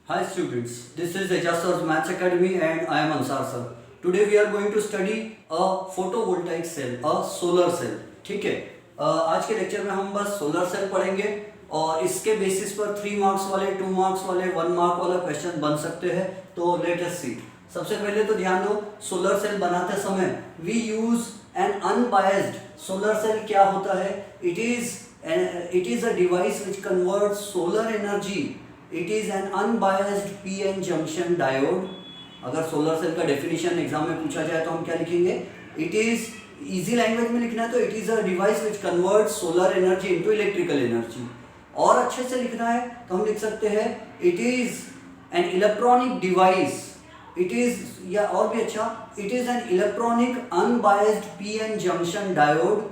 Hi students, this is Ejasar's Maths Academy and I am Ansar sir. Today we are going to study a photovoltaic cell, a solar cell. ठीक है, आज के lecture में हम बस solar cell पढ़ेंगे और इसके बेसिस पर 3 मार्क्स वाले, 2 मार्क्स वाले, 1 मार्क वाला क्वेश्चन बन सकते हैं. तो लेट अस सी. सबसे पहले तो ध्यान दो, सोलर सेल बनाते समय we use an unbiased. Solar cell क्या होता है? It is a device which converts solar energy. It is an unbiased PN junction diode. अगर सोलर सेल का डेफिनेशन एग्जाम में पूछा जाए तो हम क्या लिखेंगे? इट इज, इजी लैंग्वेज में लिखना है तो it is a device which convert solar energy into electrical energy. और अच्छे से लिखना है तो हम लिख सकते हैं it is an electronic device. It is, या और भी अच्छा, it is an electronic unbiased PN junction diode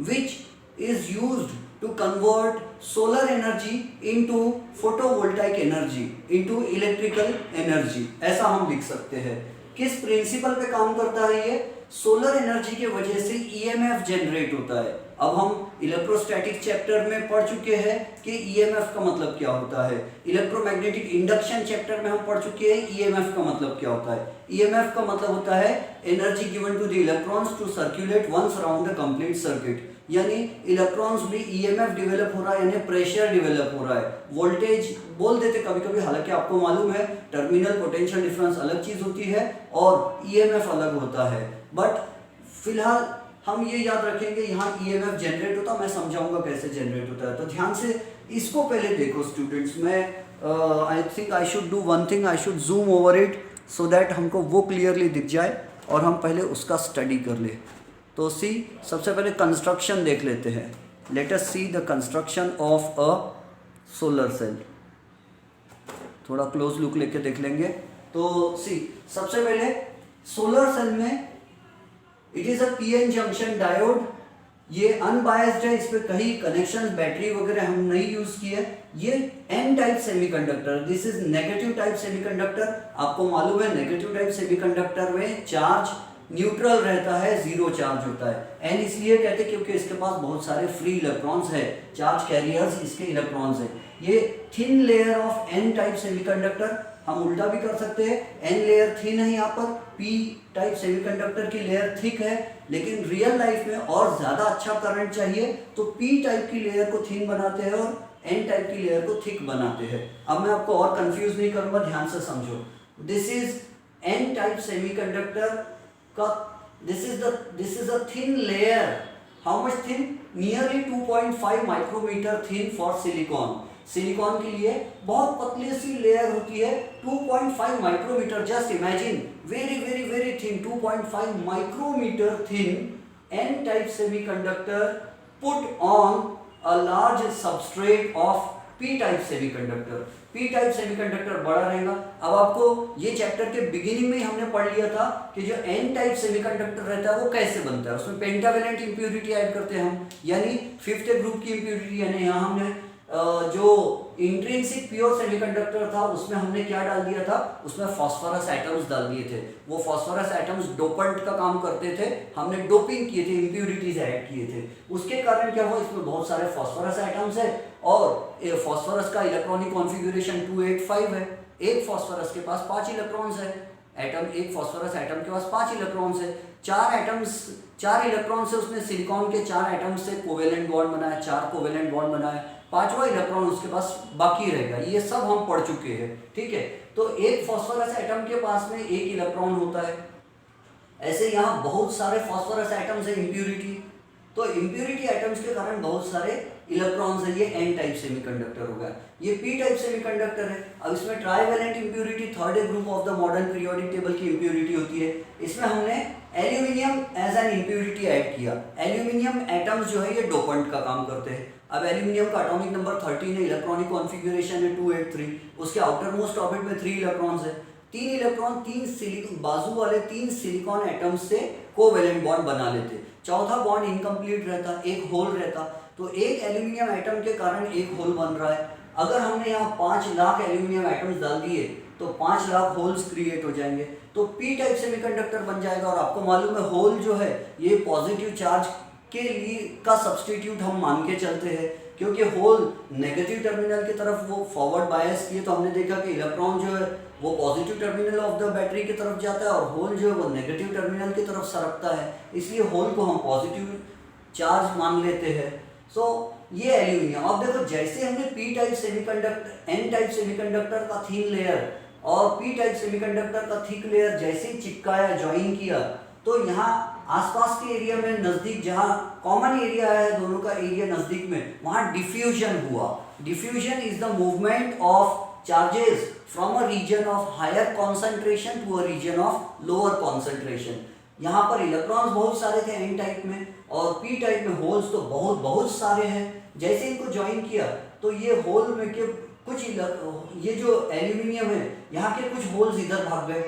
which is used to convert solar energy into photovoltaic energy into electrical energy. ऐसा हम लिख सकते हैं. किस प्रिंसिपल पे काम करता है ये? सोलर एनर्जी के वजह से ईएमएफ जनरेट होता है. अब हम इलेक्ट्रोस्टैटिक चैप्टर में पढ़ चुके हैं कि ईएमएफ का मतलब क्या होता है. इलेक्ट्रोमैग्नेटिक इंडक्शन चैप्टर में हम पढ़ चुके हैं ईएमएफ का मतलब क्या होता है. ईएमएफ का मतलब होता है energy given to the electrons to circulate once around the complete circuit. यानी इलेक्ट्रॉन्स भी ईएमएफ डेवलप हो रहा है, यानी प्रेशर डेवलप हो रहा है. वोल्टेज बोल देते कभी कभी, हालांकि आपको मालूम है टर्मिनल पोटेंशियल डिफरेंस अलग चीज होती है और ईएमएफ अलग होता है. बट फिलहाल हम ये याद रखेंगे यहाँ ईएमएफ जनरेट होता है. मैं समझाऊंगा कैसे जनरेट होता है. तो ध्यान से इसको पहले देखो स्टूडेंट्स. मैं I think I should do one thing, I should zoom over it so that हमको वो क्लियरली दिख जाए और हम पहले उसका स्टडी कर ले. तो सी, सबसे पहले कंस्ट्रक्शन देख लेते हैं. Let us see the construction of a solar cell. थोड़ा क्लोज लुक लेके देख लेंगे. तो सी, सबसे पहले सोलर सेल में it is a PN junction diode. ये अनबायस्ड है, इस पे कहीं कनेक्शन बैटरी वगैरह हम नहीं यूज किए. ये N type semiconductor, this is negative type semiconductor. आपको मालूम है नेगेटिव टाइप सेमीकंडक्टर में चार्ज न्यूट्रल रहता है, जीरो चार्ज होता है. एन इसलिए कहते हैं क्योंकि इसके पास बहुत सारे फ्री इलेक्ट्रॉन्स है, चार्ज कैरियर्स इसके इलेक्ट्रॉन्स है. ये thin layer of N type semiconductor. हम उल्टा भी कर सकते हैं, एन लेयर थिन है यहाँ पर, पी टाइप सेमीकंडक्टर की लेयर थिक है. लेकिन रियल लाइफ में और ज्यादा अच्छा करंट चाहिए तो पी टाइप की लेयर को थिन बनाते हैं और एन टाइप की लेयर को थिक बनाते हैं. अब मैं आपको और कंफ्यूज नहीं करूंगा, ध्यान से समझो. This is an type semiconductor का, this is a thin layer. How much thin? Nearly 2.5 micrometer thin for silicon. Silicon के लिए बहुत पतली सी लेयर होती है, 2.5 micrometre. Just imagine, very very very thin, 2.5 micrometre thin N type semiconductor put on a large substrate of P type semiconductor. P type semiconductor बड़ा रहेगा. अब आपको ये चैप्टर के बिगिनिंग में ही हमने पढ़ लिया था कि जो एन टाइप सेमीकंडक्टर रहता है वो कैसे बनता है. उसमें पेंटावेलेंट इंप्योरिटी ऐड करते हैं हम, यानी फिफ्थ ग्रुप की इंप्योरिटी. यानी यहाँ हमने जो इंट्रिंसिक प्योर सेमीकंडक्टर था उसमें हमने क्या डाल दिया था? उसमें फास्फोरस एटम्स डाल दिए थे. वो फास्फोरस एटम्स डोपेंट का काम करते थे. हमने डोपिंग किए थे, इंप्योरिटीज ऐड किए थे. उसके कारण क्या हुआ? इसमें बहुत सारे फास्फोरस एटम्स है और फास्फोरस का इलेक्ट्रॉनिक कॉन्फ़िगरेशन 285 है. एक फास्फोरस के पास 5 इलेक्ट्रॉन्स है. एटम, एक फास्फोरस एटम के पास 5 इलेक्ट्रॉन्स है. 4 इलेक्ट्रॉन से उसने सिलिकॉन के 4 एटम्स से कोवेलेंट बॉन्ड बनाया, 4 कोवेलेंट बॉन्ड बनाया. 5वां इलेक्ट्रॉन उसके पास बाकी रहेगा. ये सब हम पढ़ चुके हैं, ठीक है. तो एक फास्फोरस एटम के पास में 1 इलेक्ट्रॉन होता है. ऐसे यहाँ बहुत सारे फास्फोरस एटम्स है, इम्प्यूरिटी. तो इम्प्यूरिटी एटम्स के कारण बहुत सारे इलेक्ट्रॉन्स है. ये एन टाइप सेमीकंडक्टर होगा. ये पी टाइप सेमीकंडक्टर है. अब इसमें trivalent impurity, third group of the modern periodic table की इम्प्यूरिटी होती है. इसमें हमने aluminium as an impurity add किया. एल्यूमिनियम एटम्स जो है ये डोपेंट का काम करते हैं. अब एल्यूमिनियम का एटॉमिक नंबर 13 है, इलेक्ट्रॉनिक कॉन्फ़िगरेशन है 283. उसके आउटर मोस्ट ऑर्बिट में 3 इलेक्ट्रॉन्स है. 3 इलेक्ट्रॉन 3 सिलिकॉन बाजू वाले 3 सिलिकॉन एटम्स से कोवेलेंट बॉन्ड बना लेते. चौथा बॉन्ड इनकम्प्लीट रहता, एक होल रहता. तो एक एल्यूमिनियम एटम के कारण एक होल बन रहा है. अगर हमने यहाँ 5 लाख एल्यूमिनियम एटम्स डाल दिए तो 5 लाख होल्स क्रिएट हो जाएंगे. तो पी टाइप सेमीकंडक्टर बन जाएगा. और आपको मालूम है होल जो है ये पॉजिटिव चार्ज के लिए का सब्सटीट्यूट हम मान के चलते हैं. क्योंकि होल नेगेटिव टर्मिनल की तरफ वो फॉरवर्ड बायस किए, तो हमने देखा कि इलेक्ट्रॉन जो है वो positive terminal of the battery की तरफ जाता है और होल जो है वो नेगेटिव टर्मिनल की तरफ सरकता है, इसलिए होल को हम पॉजिटिव चार्ज मान लेते हैं। सो ये एल्यूमिनियम। अब देखो जैसे हमने P type semiconductor, N type semiconductor का थिन लेयर और पी टाइप सेमीकंडक्टर का थिक लेयर जैसे ही चिपकाया, ज्वाइन किया, तो यहाँ आसपास के एरिया में नजदीक जहाँ कॉमन एरिया है दोनों का एरिया नजदीक में, वहाँ डिफ्यूजन हुआ। Diffusion is the movement of charges from a region of higher concentration to a region of lower concentration. यहाँ पर इलेक्ट्रॉन्स बहुत सारे थे एन टाइप में, और पी टाइप में होल्स तो बहुत बहुत सारे हैं। जैसे इनको ज्वाइन किया तो ये होल में के कुछ ये जो एल्यूमिनियम है यहाँ के कुछ होल्स इधर भाग गए,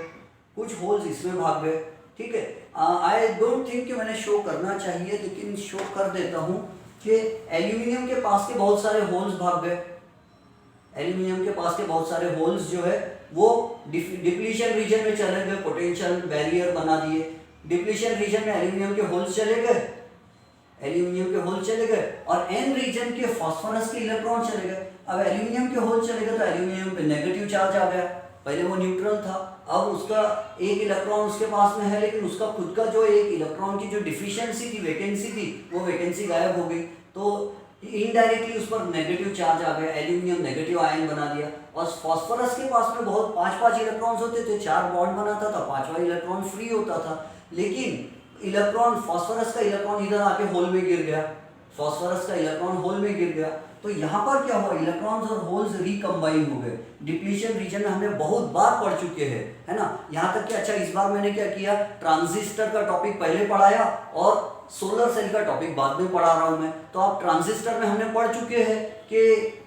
कुछ होल्स इसमें भाग गए। ठीक है, आई डोंट थिंक कि मैंने शो करना चाहिए, लेकिन शो कर देता हूँ कि एल्यूमिनियम के पास के बहुत सारे होल्स भाग गए। एल्यूमिनियम के पास के बहुत सारे होल्स जो है वो डिप्लीशन रीजन में चले गए, पोटेंशियल बैरियर बना दिए। डिप्लीशन रीजन में एल्यूमिनियम के होल्स चले गए, एल्यूमिनियम के होल चले गए, और एन रीजन के फास्फोरस के इलेक्ट्रॉन चले गए। अब एल्यूमिनियम के होल चले गए तो एल्यूमिनियम पे नेगेटिव चार्ज आ गया, पहले वो न्यूट्रल था, अब उसका एक इलेक्ट्रॉन उसके पास में है, लेकिन उसका खुद का जो एक इलेक्ट्रॉन की जो डिफिशियंसी थी, वैकेंसी थी, वो वैकेंसी गायब हो गई, तो इनडायरेक्टली उस पर नेगेटिव चार्ज आ गया, एल्यूमिनियम नेगेटिव आयन बना दिया। और फास्फोरस के पास में बहुत 5-5 इलेक्ट्रॉन्स होते थे, 4 बॉन्ड बनाता था, 5वां इलेक्ट्रॉन फ्री होता था, लेकिन इलेक्ट्रॉन फास्फोरस का इलेक्ट्रॉन इधर आके होल में गिर गया, फास्फोरस का इलेक्ट्रॉन होल में गिर गया, तो यहाँ पर क्या हुआ, इलेक्ट्रॉन्स और होल्स रिकम्बाइन हो गए। डिप्लीशन रीजन में हमने बहुत बार पढ़ चुके हैं, है ना, यहाँ तक कि अच्छा इस बार मैंने क्या किया, ट्रांजिस्टर का टॉपिक पहले पढ़ाया और सोलर सेल का टॉपिक बाद में पढ़ा रहा हूँ मैं। तो आप ट्रांजिस्टर में हमने पढ़ चुके हैं कि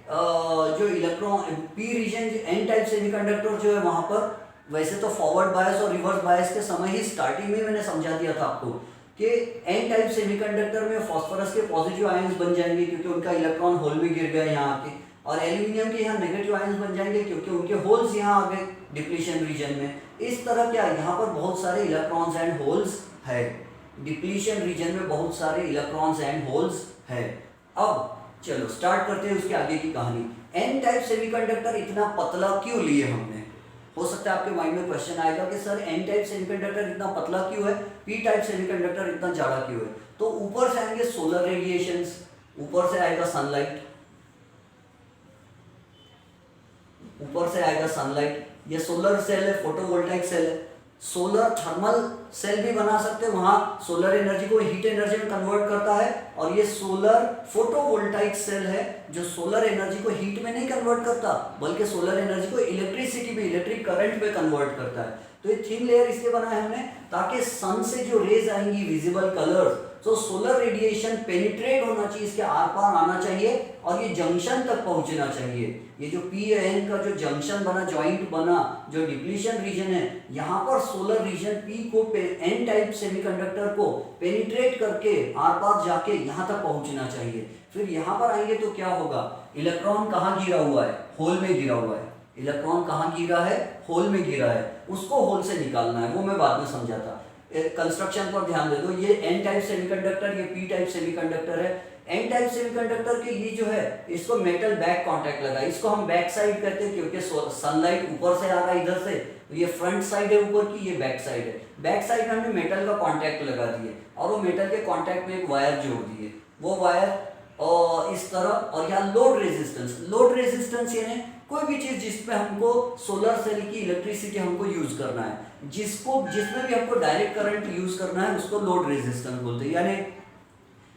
जो electron P region N type semiconductor जो है वहाँ पर, वैसे तो फॉरवर्ड बायस और रिवर्स बायस के समय ही स्टार्टिंग में मैंने समझा दिया था आपको कि एन टाइप सेमीकंडक्टर में फास्फोरस के पॉजिटिव आयंस बन जाएंगे क्योंकि उनका इलेक्ट्रॉन होल में गिर गया यहाँ आके, और एल्यूमिनियम के यहाँ नेगेटिव आयंस बन जाएंगे क्योंकि उनके होल्स यहाँ आ गए डिप्लीशन रीजन में। इस तरह क्या यहाँ पर बहुत सारे इलेक्ट्रॉन्स एंड होल्स है, डिप्लीशन रीजन में बहुत सारे इलेक्ट्रॉन्स एंड होल्स है। अब चलो स्टार्ट करते हैं उसके आगे की कहानी। एन टाइप सेमीकंडक्टर इतना पतला क्यों लिए हमने, हो सकता है आपके माइंड में क्वेश्चन आएगा कि सर एन टाइप सेमीकंडक्टर इतना पतला क्यों है, पी टाइप सेमीकंडक्टर इतना जाड़ा क्यों है। तो ऊपर से आएंगे सोलर रेडिएशंस, ऊपर से आएगा सनलाइट, ऊपर से आएगा सनलाइट। ये सोलर सेल है, फोटोवोल्टाइक सेल है। सोलर थर्मल सेल भी बना सकते हैं, वहाँ सोलर एनर्जी को हीट एनर्जी में कन्वर्ट करता है, और ये सोलर फोटोवोल्टाइक सेल है जो सोलर एनर्जी को हीट में नहीं कन्वर्ट करता बल्कि सोलर एनर्जी को इलेक्ट्रिसिटी में, इलेक्ट्रिक करंट में कन्वर्ट करता है। तो ये थिन लेयर इसलिए बना है हमने ताकि सन से जो रेज आएंगी विजिबल कलर्स, तो सोलर रेडिएशन पेनिट्रेट होना चाहिए, इसके आर पार आना चाहिए और ये जंक्शन तक पहुंचना चाहिए। ये जो पी एन का जो जंक्शन बना, जॉइंट बना, जो डिप्लीशन रीजन है, यहाँ पर सोलर रीजन पी को एन टाइप सेमीकंडक्टर को पेनिट्रेट करके आर पार जाके यहाँ तक पहुंचना चाहिए। फिर यहाँ पर आएंगे तो क्या होगा, इलेक्ट्रॉन कहाँ गिरा हुआ है, होल में गिरा हुआ है। इलेक्ट्रॉन कहाँ गिरा है, होल में गिरा है, उसको होल से निकालना है, वो मैं बाद में समझाता। कंस्ट्रक्शन पर ध्यान दे दो, ये एन टाइप सेमीकंडक्टर, ये पी टाइप सेमीकंडक्टर है। एन टाइप सेमीकंडक्टर के ये जो है इसको मेटल बैक कांटेक्ट लगा, इसको हम बैक साइड कहते हैं क्योंकि सनलाइट ऊपर से आ रहा है इधर से, तो ये फ्रंट साइड है ऊपर की, ये बैक साइड है। बैक साइड में हमने मेटल का कांटेक्ट लगा दिए और वो मेटल के कांटेक्ट में एक वायर जोड़ दिए, वो वायर और इस तरह, और यहाँ लोड रेजिस्टेंस, लोड रेजिस्टेंस यानी कोई भी चीज जिसपे हमको सोलर सेल की इलेक्ट्रिसिटी हमको यूज करना है, जिसमें भी हमको डायरेक्ट करंट यूज करना है उसको लोड रेजिस्टेंस बोलते हैं। यानी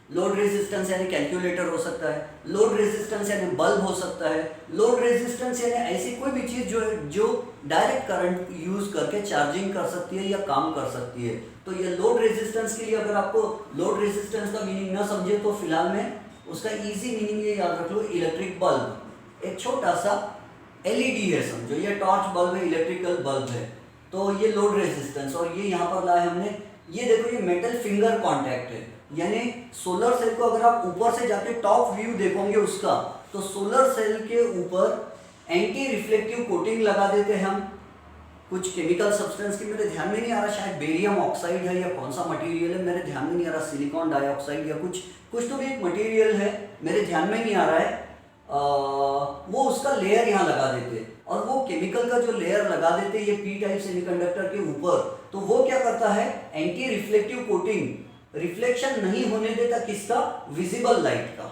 लोड रेजिस्टेंस यानी कैलकुलेटर हो सकता है, लोड रेजिस्टेंस यानी बल्ब हो सकता है, लोड रेजिस्टेंस यानी ऐसी कोई भी चीज जो डायरेक्ट करंट यूज करके चार्जिंग कर सकती है या काम कर सकती है। तो ये लोड रेजिस्टेंस के लिए अगर आपको लोड रेजिस्टेंस का मीनिंग ना समझे तो फिलहाल में उसका इजी मीनिंग ये याद रख लो, इलेक्ट्रिक बल्ब, एक छोटा सा एलईडी है समझो, ये टॉर्च बल्ब है, इलेक्ट्रिकल बल्ब है। तो ये लोड रेजिस्टेंस, और ये यहाँ पर लाए हमने, ये देखो ये मेटल फिंगर कांटेक्ट है, यानी सोलर सेल को अगर आप ऊपर से जाके टॉप व्यू देखोगे उसका, तो सोलर सेल के ऊपर एंटी रिफ्लेक्टिव कोटिंग लगा देते हैं हम, कुछ केमिकल सब्सटेंस की मेरे ध्यान में नहीं आ रहा, शायद बेरियम ऑक्साइड है या कौन सा मटेरियल है मेरे ध्यान में नहीं आ रहा, सिलिकॉन डाइऑक्साइड या कुछ कुछ तो भी एक मटेरियल है मेरे ध्यान में नहीं आ रहा है। वो उसका लेयर यहाँ लगा देते और वो केमिकल का जो लेयर लगा देते ये पी टाइप सेमीकंडक्टर के ऊपर, तो वो क्या करता है एंटी रिफ्लेक्टिव कोटिंग, रिफ्लेक्शन नहीं होने देता किसका, विजिबल लाइट का।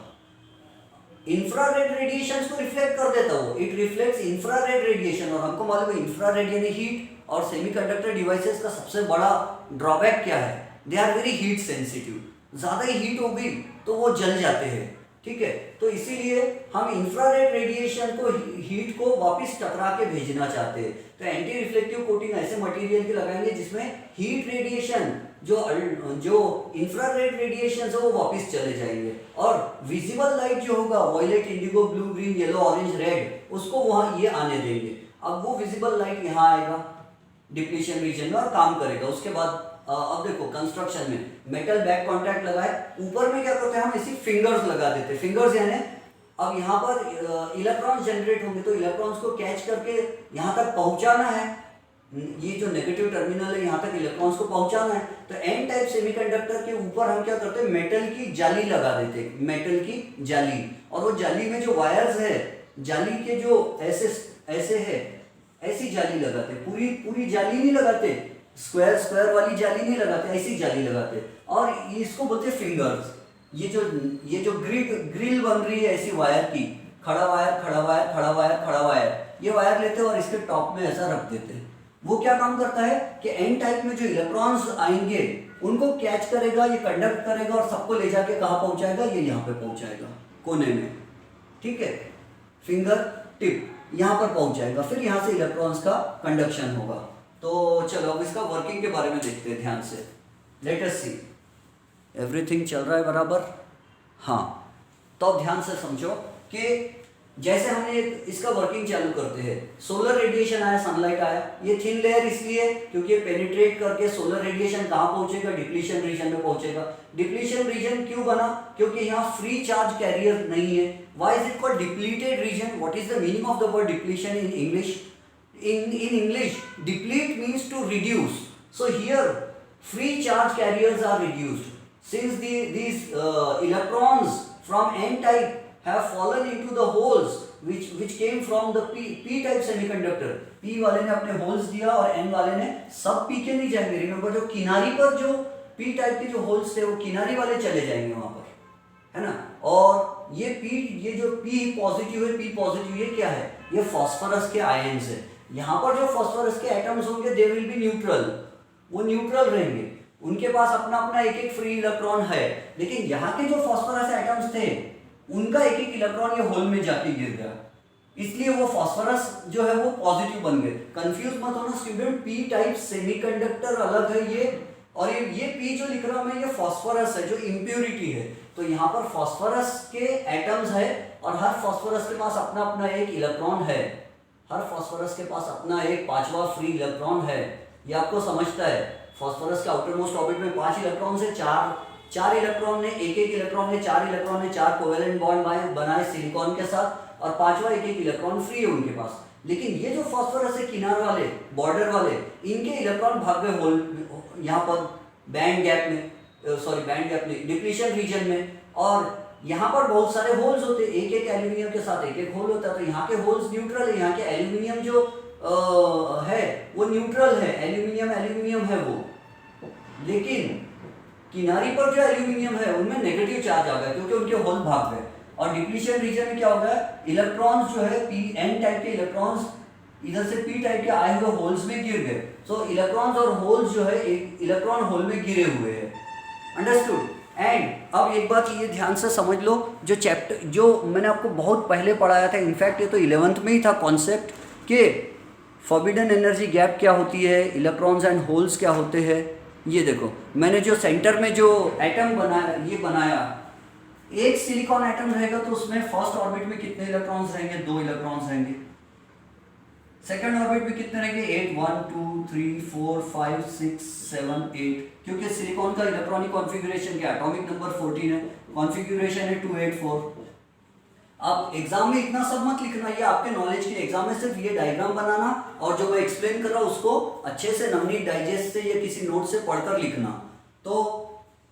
इंफ्रारेड रेडिएशन को रिफ्लेक्ट कर देता वो, इट रिफ्लेक्ट्स इंफ्रारेड रेडिएशन, और हमको मालूम है इंफ्रारेड यानी हीट, और सेमीकंडक्टर डिवाइसेस का सबसे बड़ा ड्रॉबैक क्या है, they are very heat sensitive, ज्यादा ही हीट हो गई तो वो जल जाते हैं, ठीक है। तो इसीलिए हम इंफ्रारेड रेडिएशन को, हीट को वापस टकरा के भेजना चाहते हैं, तो एंटी रिफ्लेक्टिव कोटिंग ऐसे मटेरियल की लगाएंगे जिसमें हीट रेडिएशन, जो इंफ्रारेड रेडिएशन है वो वापस चले जाएंगे, और विजिबल लाइट जो होगा violet, indigo, blue, green, yellow, orange, red, उसको वहां ये आने देंगे। अब वो विजिबल लाइट यहाँ आएगा डिप्लीशन रीजन में और काम करेगा। उसके बाद अब देखो कंस्ट्रक्शन में मेटल बैक कॉन्टैक्ट लगाए, ऊपर में क्या करते हैं हम ऐसी फिंगर्स लगा देते हैं, फिंगर्स यानी अब यहाँ पर इलेक्ट्रॉन्स जनरेट होंगे तो इलेक्ट्रॉन्स को कैच करके यहाँ तक पहुँचाना है, ये जो नेगेटिव टर्मिनल है यहाँ तक इलेक्ट्रॉन्स को पहुँचाना है, तो एन टाइप सेमीकंडक्टर के ऊपर हम क्या करते हैं मेटल की जाली लगा देते हैं, मेटल की जाली, और वो जाली में जो वायर्स है, जाली के जो ऐसे है ऐसी जाली लगाते, पूरी जाली नहीं लगाते, स्क्वायर वाली जाली नहीं लगाते, ऐसी जाली लगाते, और इसको बोलते हैं फिंगर्स। ये जो ग्रिल बन रही है ऐसी वायर की, खड़ा वायर, ये वायर लेते हैं और इसके टॉप में ऐसा रख देते हैं। वो क्या काम करता है कि एन टाइप में जो इलेक्ट्रॉन्स आएंगे उनको कैच करेगा, ये कंडक्ट करेगा और सबको ले जाके कहाँ पहुंचाएगा, ये यहाँ पे पहुंचाएगा कोने में, ठीक है, फिंगर टिप यहाँ पर पहुंचाएगा, फिर यहाँ से इलेक्ट्रॉन्स का कंडक्शन होगा। तो चलो अब इसका वर्किंग के बारे में देखते हैं ध्यान से, लेट अस सी, एवरीथिंग चल रहा है बराबर, हाँ। तो अब ध्यान से समझो कि जैसे हमने इसका वर्किंग चालू करते हैं, सोलर रेडिएशन आया, सनलाइट आया, ये थिन लेयर इसलिए क्योंकि पेनिट्रेट करके सोलर रेडिएशन कहाँ पहुंचेगा, डिप्लीशन रीजन में पहुंचेगा। डिप्लीशन रीजन क्यों बना, क्योंकि यहाँ फ्री चार्ज कैरियर नहीं है। Why is it called depleted region, what is the meaning of the word depletion in English? In English, deplete means to reduce. So here, free charge carriers are reduced. Since these electrons from N type have fallen into the holes which came from the P type semiconductor. P वाले ने अपने holes दिया और N वाले ने, सब P के नहीं जाएंगे। Remember जो किनारी पर जो P type के जो holes थे वो किनारी वाले चले जाएंगे वहाँ पर, है ना। और ये जो P पॉजिटिव है, P पॉजिटिव, ये क्या है, ये फॉस्फोरस के आयन्स है। यहाँ पर जो फॉस्फोरस के एटम्स होंगे दे विल बी न्यूट्रल, वो न्यूट्रल रहेंगे, उनके पास अपना अपना एक फ्री इलेक्ट्रॉन है। लेकिन यहाँ के जो फॉस्फोरस एटम्स थे उनका एक इलेक्ट्रॉन ये होल में जाके गिर गया, इसलिए वो फॉस्फोरस जो है वो पॉजिटिव बन गए। कंफ्यूज मत होना स्टूडेंट, पी टाइप सेमीकंडक्टर अलग है ये, और ये पी जो लिख रहा हूं मैं ये फॉस्फोरस है जो इम्प्योरिटी है। तो यहाँ पर फॉस्फोरस के एटम्स है और हर फॉस्फोरस के पास अपना अपना एक इलेक्ट्रॉन है, हर फॉस्फोरस के पास अपना एक पांचवा फ्री इलेक्ट्रॉन है। ये आपको समझता है, फॉस्फोरस के आउटर मोस्ट ऑर्बिट में 5 इलेक्ट्रॉन से चार इलेक्ट्रॉन ने एक इलेक्ट्रॉन ने 4 इलेक्ट्रॉन ने 4 कोवेलेंट बॉन्ड बनाए सिलिकॉन के साथ, और पांचवा एक इलेक्ट्रॉन फ्री है उनके पास। लेकिन ये जो फॉस्फोरस है किनार वाले, बॉर्डर वाले, इनके इलेक्ट्रॉन भाग गए होल, यहाँ पर बैंड गैप में, डिप्लीशन रीजन में, और यहाँ पर बहुत सारे होल्स होते हैं, एक एल्यूमिनियम के साथ एक होल होता है। तो यहाँ के होल्स न्यूट्रल है, यहाँ के एल्यूमिनियम जो है वो न्यूट्रल है, एल्यूमिनियम है वो। लेकिन किनारी पर जो एल्यूमिनियम है उनमें नेगेटिव चार्ज आ गया क्योंकि उनके होल भाग गए। और डिप्लीशन रीजन में क्या हो गया, इलेक्ट्रॉन्स जो है एन टाइप के इलेक्ट्रॉन्स इधर से पी टाइप के आए हुए होल्स में गिर गए। सो इलेक्ट्रॉन्स और होल्स जो है एक इलेक्ट्रॉन होल में गिरे हुए हैं, अंडरस्टूड। एंड अब एक बात ये ध्यान से समझ लो, जो चैप्टर जो मैंने आपको बहुत पहले पढ़ाया था, इनफैक्ट ये तो 11th में ही था कॉन्सेप्ट, कि फॉरबिडन एनर्जी गैप क्या होती है, इलेक्ट्रॉन्स एंड होल्स क्या होते हैं। ये देखो मैंने जो सेंटर में जो एटम बनाया, एक सिलिकॉन एटम रहेगा तो उसमें फर्स्ट ऑर्बिट में कितने इलेक्ट्रॉन्स रहेंगे, 2 इलेक्ट्रॉन्स रहेंगे। सेकंड ऑर्बिट में कितने रहेंगे, 8 1 2 3 4 5 6 7 8, क्योंकि सिलिकॉन का इलेक्ट्रॉनिक कॉन्फ़िगरेशन क्या, एटॉमिक नंबर 14 है, कॉन्फ़िगरेशन है 284। आप एग्जाम में इतना सब मत लिखना, ये आपके नॉलेज के एग्जाम में सिर्फ ये डायग्राम बनाना और जो मैं एक्सप्लेन कर रहा हूँ उसको अच्छे से नवनीत डाइजेस्ट से या किसी नोट से पढ़कर लिखना। तो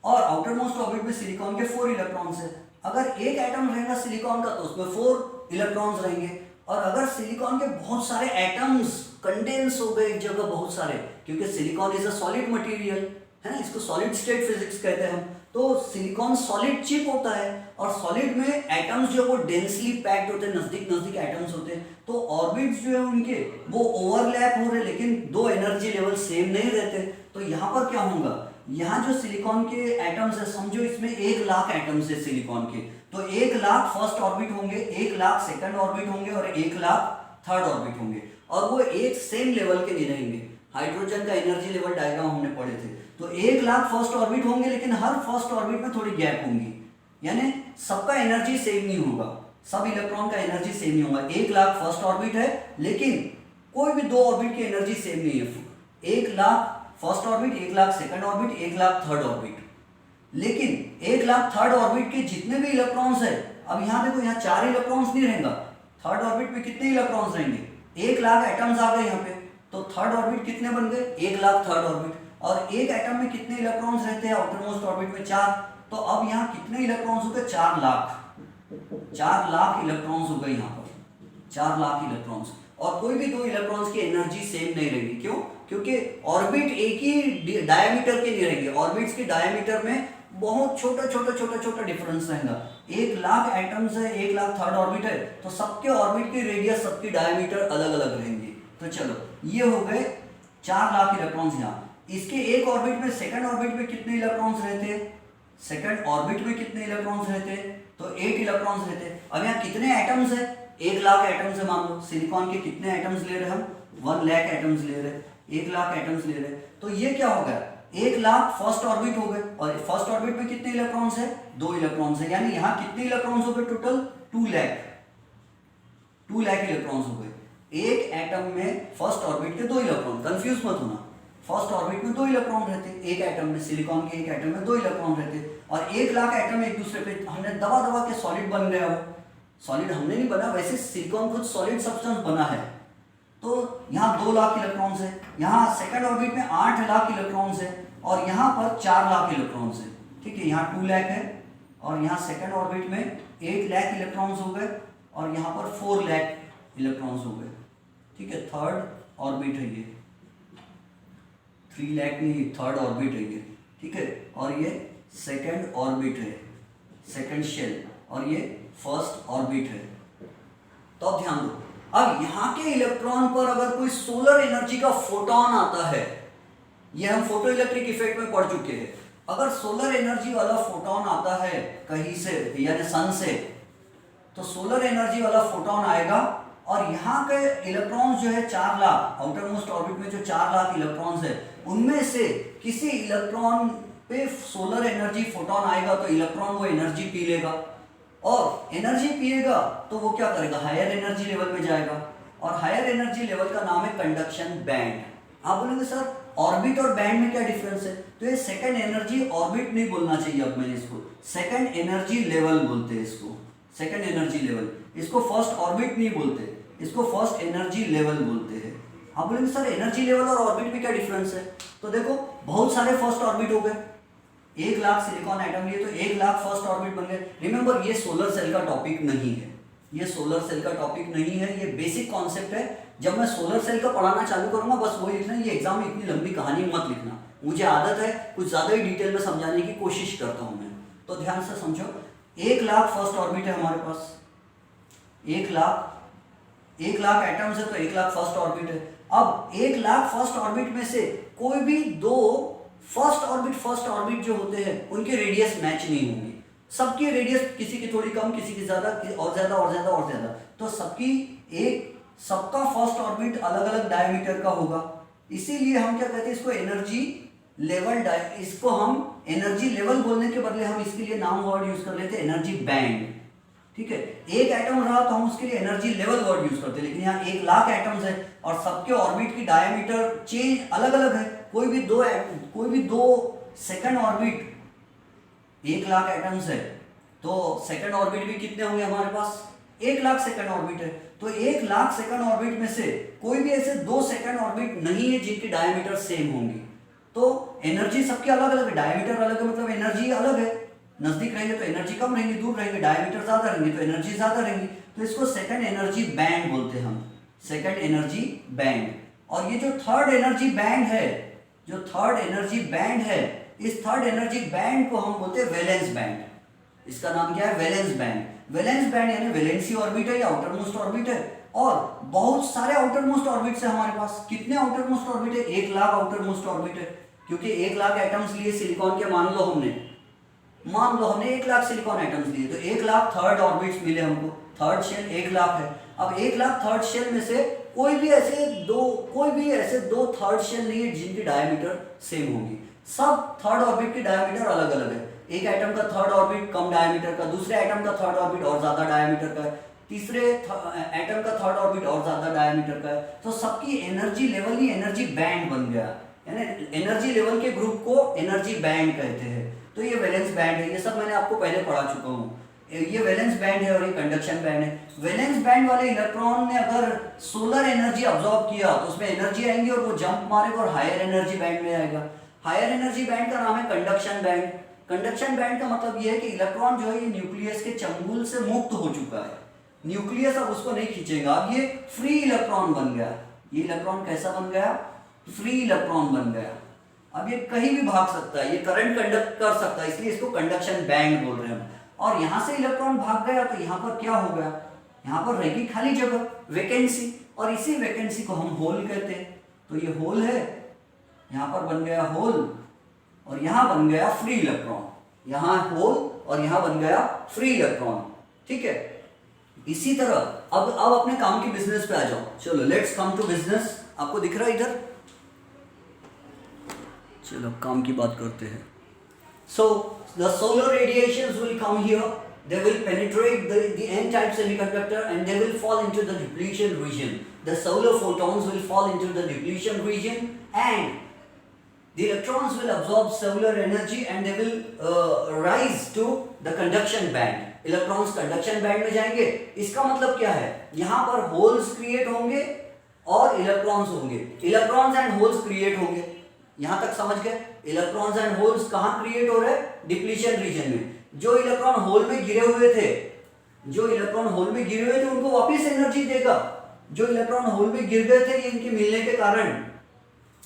और आउटर मोस्ट ऑर्बिट में सिलिकॉन के 4 इलेक्ट्रॉन्स है। अगर एक एटम रहेगा सिलिकॉन का तो उसमें 4 इलेक्ट्रॉन्स रहेंगे, और अगर सिलिकॉन के बहुत सारे एटम्स कंडेंस हो गए एक जगह बहुत सारे, क्योंकि silicon is a solid material है ना, इसको सॉलिड स्टेट फिजिक्स कहते हैं हम, तो सिलिकॉन सॉलिड चिप होता है और सॉलिड में एटम्स जो है वो डेंसली पैक्ड होते हैं, नजदीक नजदीक एटम्स होते हैं, तो ऑर्बिट्स जो है उनके वो ओवरलैप हो रहे लेकिन दो एनर्जी लेवल सेम नहीं रहते। तो यहाँ पर क्या होगा, यहाँ जो सिलिकॉन के एटम्स है, समझो इसमें 1 लाख एटम्स है सिलिकॉन के, तो 1 लाख फर्स्ट ऑर्बिट होंगे, 1 लाख सेकंड ऑर्बिट होंगे और 1 लाख थर्ड ऑर्बिट होंगे, और वो एक सेम लेवल के नहीं रहेंगे। हाइड्रोजन का एनर्जी लेवल डायग्राम हमने पढ़े थे, तो 1 लाख फर्स्ट ऑर्बिट होंगे लेकिन हर फर्स्ट ऑर्बिट में थोड़ी गैप होंगी, यानी सबका एनर्जी सेम नहीं होगा, सब इलेक्ट्रॉन का एनर्जी सेम नहीं होगा। 1 लाख फर्स्ट ऑर्बिट है लेकिन कोई भी 2 ऑर्बिट की एनर्जी सेम नहीं है। 1 lakh first orbit, 1 lakh second orbit, 1 lakh third orbit, लेकिन 1 लाख थर्ड ऑर्बिट के जितने भी इलेक्ट्रॉन्स है, अब यहाँ देखो यहाँ 4 इलेक्ट्रॉन्स नहीं रहेगा, थर्ड ऑर्बिट में कितने इलेक्ट्रॉन्स रहेंगे, 1 लाख एटम्स आ गए यहाँ पे, तो थर्ड ऑर्बिट कितने बन गए, 1 लाख थर्ड ऑर्बिट, और एक एटम में कितने इलेक्ट्रॉन्स रहते हैं आउटर मोस्ट ऑर्बिट में 4, तो अब यहाँ कितने इलेक्ट्रॉन्स हो गए, 4 लाख, 4 लाख इलेक्ट्रॉन्स हो गए यहाँ पर, 4 लाख इलेक्ट्रॉन्स, और कोई भी 2 इलेक्ट्रॉन्स की एनर्जी सेम नहीं रहेगी। क्यों? क्योंकि ऑर्बिट एक ही डायमीटर के नहीं रहेंगे, ऑर्बिट्स के डायमीटर में बहुत छोटा छोटा छोटा छोटा डिफरेंस रहेगा। 1 लाख एटम्स है, 1 लाख थर्ड ऑर्बिट है, तो सबके ऑर्बिट की रेडियस, सबकी डायमीटर अलग अलग रहेंगे। तो चलो ये हो गए 4 लाख इलेक्ट्रॉन्स यहाँ। इसके एक ऑर्बिट में, सेकंड ऑर्बिट में कितने इलेक्ट्रॉन्स रहते हैं, सेकंड ऑर्बिट में कितने इलेक्ट्रॉन्स रहते हैं, तो 8 इलेक्ट्रॉन्स रहते हैं। अब यहाँ कितने एटम्स है, 1 लाख एटम्स है, मान लो सिलिकॉन के कितने एटम्स ले रहे हैं हम, 1 लाख एटम्स ले रहे हैं, 1 लाख एटम्स ले रहे हैं, तो ये क्या हो गया, 1 लाख फर्स्ट ऑर्बिट हो गए, और फर्स्ट ऑर्बिट में कितने इलेक्ट्रॉन्स है, 2 इलेक्ट्रॉन्स है, यानी यहाँ कितने इलेक्ट्रॉन्स हो गए टोटल, 2 लाख इलेक्ट्रॉन्स हो गए। एक एटम में फर्स्ट ऑर्बिट के 2 इलेक्ट्रॉन, कंफ्यूज मत होना, फर्स्ट ऑर्बिट में 2 इलेक्ट्रॉन रहते, एक एटम में, सिलिकॉन के एक एटम में 2 इलेक्ट्रॉन रहते, और 1 लाख एटम एक दूसरे पे हमने दबा दबा के सॉलिड बन गया। वो सॉलिड हमने नहीं बना, वैसे सिलिकॉन खुद सॉलिड सब्सटेंस बना है। तो यहाँ 2 लाख इलेक्ट्रॉन्स है, यहाँ सेकंड ऑर्बिट में 8 लाख इलेक्ट्रॉन्स है, और यहाँ पर 4 लाख इलेक्ट्रॉन्स है, ठीक है, यहाँ 2 लाख है, और यहाँ सेकंड ऑर्बिट में 8 लाख इलेक्ट्रॉन्स हो गए, और यहाँ पर 4 लाख इलेक्ट्रॉन्स हो गए, ठीक है, थर्ड ऑर्बिट है ये, 3 लाख नहीं, थर्ड ऑर्बिट है ये, ठीक है, और ये सेकंड ऑर्बिट है, सेकंड शेल, और ये फर्स्ट ऑर्बिट है। तो अब ध्यान दो, अब यहाँ के इलेक्ट्रॉन पर अगर कोई सोलर एनर्जी का फोटोन आता है, ये हम फोटो इलेक्ट्रिक इफेक्ट में पढ़ चुके हैं, अगर सोलर एनर्जी वाला फोटोन आता है कहीं से, यानी सन से, तो सोलर एनर्जी वाला फोटोन आएगा, और यहाँ के इलेक्ट्रॉन्स जो है 4 लाख, आउटर मोस्ट ऑर्बिट में जो 4 लाख इलेक्ट्रॉन्स है, उनमें से किसी इलेक्ट्रॉन पे सोलर एनर्जी फोटोन आएगा, तो इलेक्ट्रॉन वो एनर्जी पी लेगा, और एनर्जी पिएगा तो वो क्या करेगा, हायर एनर्जी लेवल में जाएगा, और हायर एनर्जी लेवल का नाम है कंडक्शन बैंड। आप बोलेंगे सर ऑर्बिट और बैंड में क्या डिफरेंस है, तो ये सेकंड एनर्जी ऑर्बिट नहीं बोलना चाहिए, अब मैंने इसको सेकंड एनर्जी लेवल बोलते हैं, इसको सेकंड एनर्जी लेवल, इसको फर्स्ट ऑर्बिट नहीं बोलते, इसको फर्स्ट एनर्जी लेवल बोलते हैं। आप बोलेंगे सर एनर्जी लेवल और ऑर्बिट में क्या डिफरेंस है, तो देखो बहुत सारे फर्स्ट ऑर्बिट हो गए, 1 लाख सिलिकॉन एटम लिए तो 1 लाख फर्स्ट ऑर्बिट बन गए। रिमेंबर ये सोलर सेल का टॉपिक नहीं है, ये सोलर सेल का टॉपिक नहीं है, ये बेसिक कॉन्सेप्ट है। जब मैं सोलर सेल का पढ़ाना चालू करूंगा बस वही लिखना, ये एग्जाम में इतनी लंबी कहानी मत लिखना, मुझे आदत है कुछ ज्यादा ही डिटेल में समझाने की कोशिश करता हूं मैं, तो ध्यान से समझो। 1 लाख फर्स्ट ऑर्बिट है हमारे पास, 1 लाख एटम्स है, तो 1 लाख फर्स्ट ऑर्बिट है। अब 1 लाख फर्स्ट ऑर्बिट में से कोई भी 2 फर्स्ट ऑर्बिट जो होते हैं उनके रेडियस मैच नहीं होंगे, सबकी रेडियस किसी की थोड़ी कम, किसी की ज्यादा, और ज्यादा और ज्यादा और ज्यादा, तो सबका फर्स्ट ऑर्बिट अलग अलग डायमीटर का होगा। इसीलिए हम क्या कहते हैं, इसको एनर्जी लेवल, इसको हम एनर्जी लेवल बोलने के बदले हम इसके लिए नाम वर्ड यूज कर लेते हैं एनर्जी बैंड, ठीक है। एक एटम रहा तो हम उसके लिए एनर्जी लेवल वर्ड यूज करते हैं, लेकिन यहाँ 1 लाख एटम्स है और सबके ऑर्बिट की डायमीटर चेंज अलग अलग है। कोई भी दो सेकंड ऑर्बिट 1 लाख एटम्स है, तो सेकंड ऑर्बिट भी कितने होंगे हमारे पास, 1,00,000 सेकंड ऑर्बिट है, तो 1,00,000 सेकंड ऑर्बिट में से कोई भी ऐसे 2 सेकंड ऑर्बिट नहीं है जिनकी डायमीटर सेम होंगी। तो एनर्जी सबकी अलग अलग है, डायमीटर अलग है मतलब एनर्जी अलग है। नजदीक रहेंगे तो एनर्जी कम रहेंगी, दूर रहेंगे डायमीटर ज्यादा रहेंगी तो एनर्जी ज्यादा रहेंगी। तो इसको सेकंड एनर्जी बैंड बोलते हैं हम, सेकंड एनर्जी बैंड। और ये जो थर्ड एनर्जी बैंड है, जो थर्ड एनर्जी बैंड है, इस थर्ड एनर्जी बैंड को हम बोलते हैं वैलेंस बैंड। इसका नाम क्या है? Valence band. वैलेंस बैंड यानी वैलेंसी ऑर्बिट है या आउटर मोस्ट ऑर्बिट है, और बहुत सारे आउटर मोस्ट ऑर्बिट्स है हमारे पास। कितने आउटर मोस्ट ऑर्बिट है? 1,00,000 आउटर मोस्ट ऑर्बिट है, क्योंकि 1,00,000 एटम्स लिए सिलिकॉन के। मान लो हमने 1,00,000 सिलिकॉन एटम्स लिए, तो 1,00,000 थर्ड ऑर्बिट्स मिले हमको। थर्ड शेल 1,00,000 है। अब 1,00,000 थर्ड शेल में से कोई भी ऐसे दो थर्ड शेल नहीं है जिनकी डायमीटर सेम होगी। सब थर्ड ऑर्बिट की डायमीटर अलग अलग है। एक एटम का थर्ड ऑर्बिट कम डायमीटर का, दूसरे एटम का थर्ड ऑर्बिट और ज्यादा डायमीटर का है, तीसरे एटम का थर्ड ऑर्बिट और ज्यादा डायमीटर का है। तो सबकी एनर्जी लेवल ही एनर्जी बैंड बन गया, यानी एनर्जी लेवल के ग्रुप को एनर्जी बैंड कहते हैं। तो ये वैलेंस बैंड है, ये सब मैंने आपको पहले पढ़ा चुका हूँ। ये वैलेंस बैंड है और ये कंडक्शन बैंड है। वैलेंस बैंड वाले इलेक्ट्रॉन ने अगर सोलर एनर्जी अब्सॉर्ब किया तो उसमें एनर्जी आएंगी और वो जंप मारेगा और हायर एनर्जी बैंड में आएगा। हायर एनर्जी बैंड का नाम है कंडक्शन बैंड। कंडक्शन बैंड का मतलब ये है कि इलेक्ट्रॉन जो है ये न्यूक्लियस के चंगुल से मुक्त हो चुका है, न्यूक्लियस अब उसको नहीं खींचेगा, अब ये फ्री इलेक्ट्रॉन बन गया। ये इलेक्ट्रॉन कैसा बन गया? फ्री इलेक्ट्रॉन बन गया। अब ये कहीं भी भाग सकता है, ये करंट कंडक्ट कर सकता है, इसलिए इसको कंडक्शन बैंड बोल रहे हैं हम। और यहां से इलेक्ट्रॉन भाग गया तो यहां पर क्या हो गया? यहां पर रहेगी खाली जगह, वैकेंसी, और इसी वैकेंसी को हम होल कहते हैं। तो ये होल है, यहां पर बन गया होल और यहां बन गया फ्री इलेक्ट्रॉन। यहां होल और यहां बन गया फ्री इलेक्ट्रॉन, ठीक है। इसी तरह अब अपने काम की बिजनेस पे आ जाओ। चलो लेट्स कम टू बिजनेस। आपको दिख रहा है इधर? चलो काम की बात करते हैं। So the solar radiations will come here, they will penetrate the n-type semiconductor and they will fall into the depletion region. The solar photons will fall into the depletion region and the electrons will absorb solar energy and they will rise to the conduction band. Electrons conduction band में जाएंगे। इसका मतलब क्या है? यहाँ पर holes create होंगे और electrons होंगे, electrons and holes create होंगे। यहां तक समझ गए? इलेक्ट्रॉन्स एंड होल्स कहां क्रिएट हो रहे हैं? डिप्लीशन रीजन में। जो इलेक्ट्रॉन होल में गिरे हुए थे, उनको वापस एनर्जी देगा। जो इलेक्ट्रॉन होल में गिर गए थे इनके मिलने के कारण,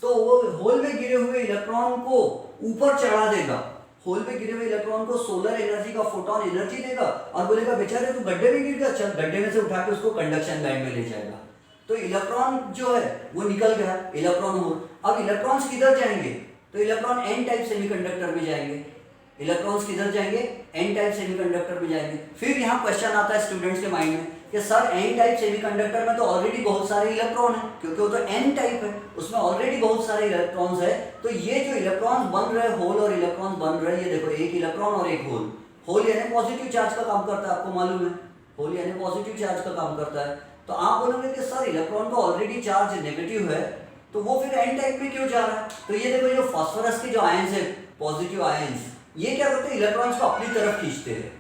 तो वो होल में गिरे हुए इलेक्ट्रॉन को ऊपर चढ़ा देगा। होल में गिरे हुए इलेक्ट्रॉन को सोलर एनर्जी का फोटोन एनर्जी देगा और बोलेगा बेचारे तू गड्ढे में गिर गया, चल गड्ढे में से उठा के उसको कंडक्शन बैंड में ले जाएगा। तो इलेक्ट्रॉन जो है वो निकल गया, इलेक्ट्रॉन होल। अब इलेक्ट्रॉन्स किधर जाएंगे? तो इलेक्ट्रॉन एन टाइप सेमीकंडक्टर में जाएंगे। इलेक्ट्रॉन्स किधर जाएंगे? एन टाइप सेमीकंडक्टर में जाएंगे। फिर यहाँ क्वेश्चन आता है स्टूडेंट्स के माइंड में कि सर एन टाइप सेमीकंडक्टर में तो ऑलरेडी बहुत सारे इलेक्ट्रॉन है, क्योंकि वो तो एन टाइप है, उसमें ऑलरेडी बहुत सारे इलेक्ट्रॉन्स है। तो ये जो इलेक्ट्रॉन्स बन रहे, होल और इलेक्ट्रॉन्स बन रहे, ये देखो एक इलेक्ट्रॉन और एक होल। होल यानी पॉजिटिव चार्ज का काम करता है, आपको मालूम है, होल यानी पॉजिटिव चार्ज का काम करता है। तो आप बोलोगे कि सर इलेक्ट्रॉन का ऑलरेडी चार्ज नेगेटिव है, तो वो फिर एन टाइप में क्यों जा रहा है? तो ये देखो, जो फास्फोरस के जो आयंस है, पॉजिटिव आयंस, ये क्या करते हैं? इलेक्ट्रॉन्स को अपनी तरफ खींचते हैं।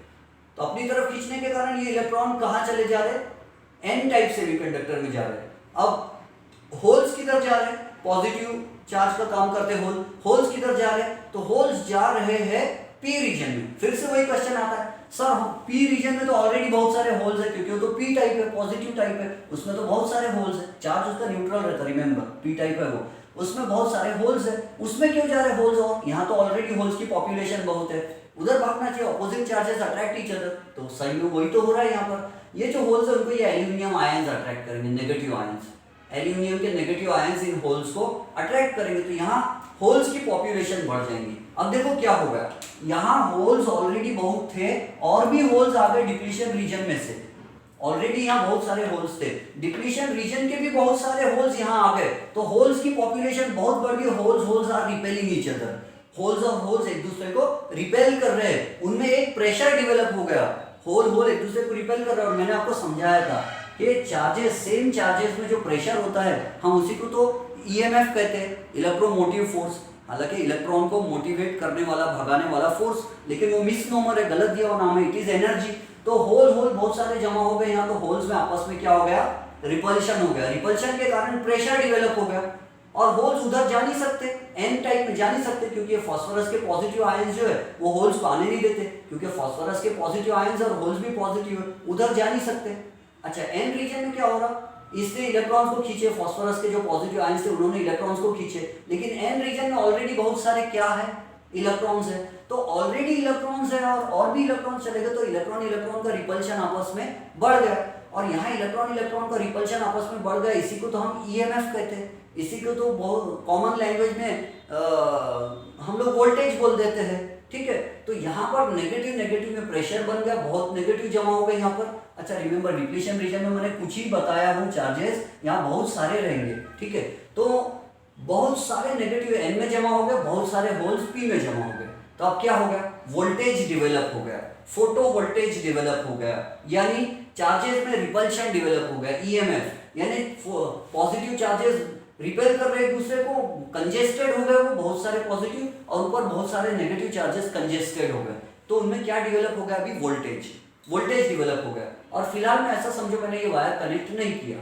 तो अपनी तरफ खींचने के कारण ये इलेक्ट्रॉन कहाँ चले जा रहे? एन टाइप सेमीकंडक्टर में जा रहे हैं। अब होल्स किधर जा रहे हैं? पॉजिटिव चार्ज का काम करते होल। होल्स किधर जा रहे हैं? तो होल्स जा रहे हैं पी रीजन में। फिर से वही क्वेश्चन आता है, सर पी रीजन में तो ऑलरेडी बहुत सारे होल्स है, क्योंकि वो तो पी टाइप है, पॉजिटिव टाइप है, उसमें तो बहुत सारे होल्स है, चार्ज उसका न्यूट्रल रहता है, रिमेंबर पी टाइप है वो, उसमें बहुत सारे होल्स है, उसमें क्यों जा रहे होल्स? और यहाँ तो ऑलरेडी होल्स की पॉपुलेशन बहुत है, उधर भागना चाहिए, opposite charges attract each other. तो सही में वही तो हो रहा है यहाँ पर। ये जो होल्स है उनको ये एल्यूमिनियम आयंस अट्रैक्ट करेंगे, नेगेटिव आयंस, एल्यूमिनियम के नेगेटिव आयंस इन होल्स को अट्रैक्ट करेंगे, तो यहाँ होल्स की पॉपुलेशन बढ़ जाएंगी। अब देखो क्या होगा, यहाँ होल्स ऑलरेडी बहुत थे और भी होल्स आ गए डिप्लीशन रीजन में से। ऑलरेडी यहाँ बहुत सारे होल्स थे, डिप्लीशन रीजन के भी बहुत सारे होल्स यहाँ आ गए, तो होल्स की पॉपुलेशन बहुत बढ़ गई। Holes are repelling each other, holes और होल्स एक दूसरे को रिपेल कर रहे हैं, उनमें एक प्रेशर डेवलप हो गया, होल एक दूसरे को रिपेल कर रहे हैं। और मैंने आपको समझाया था कि चार्जेस, सेम चार्जेस में जो प्रेशर होता है हम उसी को तो ईएमएफ कहते हैं, इलेक्ट्रोमोटिव फोर्स। हालांकि इलेक्ट्रॉन को मोटिवेट करने वाला, भगाने वाला फोर्स, लेकिन वो मिसनोमर है, गलत दिया हुआ नाम है, इट इज एनर्जी। तो होल होल बहुत सारे जमा हो गए यहाँ, तो होल्स में आपस में क्या हो गया, रिपल्शन हो गया। रिपल्शन के कारण प्रेशर डेवलप हो गया और होल्स उधर जा नहीं सकते, एन टाइप में जा नहीं सकते, क्योंकि फास्फोरस के पॉजिटिव आयंस जो है वो होल्स को आने नहीं देते, क्योंकि फास्फोरस के पॉजिटिव आयंस और होल्स भी पॉजिटिव है, उधर जा नहीं सकते। अच्छा, एन रीजन में क्या हो रहा, इसने इलेक्ट्रॉन्स को खींचे, फास्फोरस के जो पॉजिटिव आयंस थे उन्होंने इलेक्ट्रॉन्स को खींचे, लेकिन एन रीजन में ऑलरेडी बहुत सारे क्या है, इलेक्ट्रॉन्स है, तो ऑलरेडी इलेक्ट्रॉन्स है और भी इलेक्ट्रॉन्स चले गए, तो इलेक्ट्रॉन इलेक्ट्रॉन का रिपल्शन आपस में बढ़ गया, और यहाँ इलेक्ट्रॉन इलेक्ट्रॉन का रिपल्शन आपस में बढ़ गया, इसी को तो हम ईएमएफ कहते हैं, इसी को तो बहुत कॉमन लैंग्वेज में हम लोग वोल्टेज बोल देते हैं, ठीक है। तो यहाँ पर नेगेटिव नेगेटिव में प्रेशर बन गया, बहुत नेगेटिव जमा हो गए यहाँ पर। अच्छा, रिमेंबर डिप्लीशन रीजन में मैंने कुछ ही बताया हूँ, चार्जेस यहाँ बहुत सारे रहेंगे, ठीक है। तो बहुत सारे नेगेटिव एन में जमा हो गए, बहुत सारे होल्स पी में जमा हो गए, तो अब क्या हो गया, वोल्टेज डेवलप हो गया, फोटो वोल्टेज डेवलप हो गया, यानी चार्जेस में रिपल्शन डेवलप हो गया, ईएमएफ, यानी पॉजिटिव चार्जेस रिपेल कर रहे एक दूसरे को, कंजेस्टेड हो गए वो बहुत सारे पॉजिटिव, और ऊपर बहुत सारे नेगेटिव चार्जेस कंजेस्टेड हो गए, तो उनमें क्या डेवलप हो गया, अभी वोल्टेज डेवलप हो गया। और फिलहाल में ऐसा समझो मैंने ये वायर कनेक्ट नहीं किया,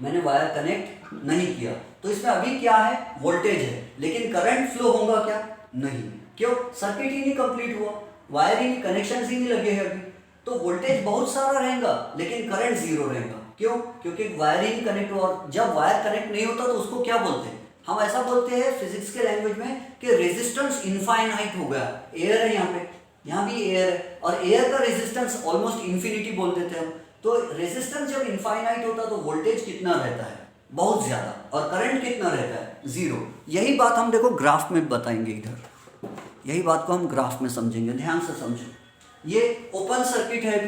मैंने वायर कनेक्ट नहीं किया, तो इसमें अभी क्या है, वोल्टेज है, लेकिन करंट फ्लो होगा क्या, नहीं, क्यों, सर्किट ही नहीं कंप्लीट हुआ, वायर ही नहीं, कनेक्शन ही नहीं लगे हैं अभी, तो वोल्टेज बहुत सारा रहेगा लेकिन करंट जीरो रहेगा, क्यों, क्योंकि वायर ही नहीं कनेक्ट हुआ, और जब वायर कनेक्ट नहीं होता तो उसको क्या बोलते हैं, हम ऐसा बोलते हैं फिजिक्स के लैंग्वेज में कि रेजिस्टेंस इनफाइनाइट हो गया, एयर है यहाँ पे, यहाँ भी एयर है, और एयर का रेजिस्टेंस ऑलमोस्ट इन्फिनिटी बोल देते हैं हम, तो रेजिस्टेंस जब इनफाइनाइट होता है तो वोल्टेज कितना रहता है, बहुत ज्यादा, और करंट कितना रहता है, जीरो। यही बात हम देखो ग्राफ में बताएंगे, इधर यही बात को हम ग्राफ में समझेंगे, ध्यान से समझो। ये ओपन सर्किट है,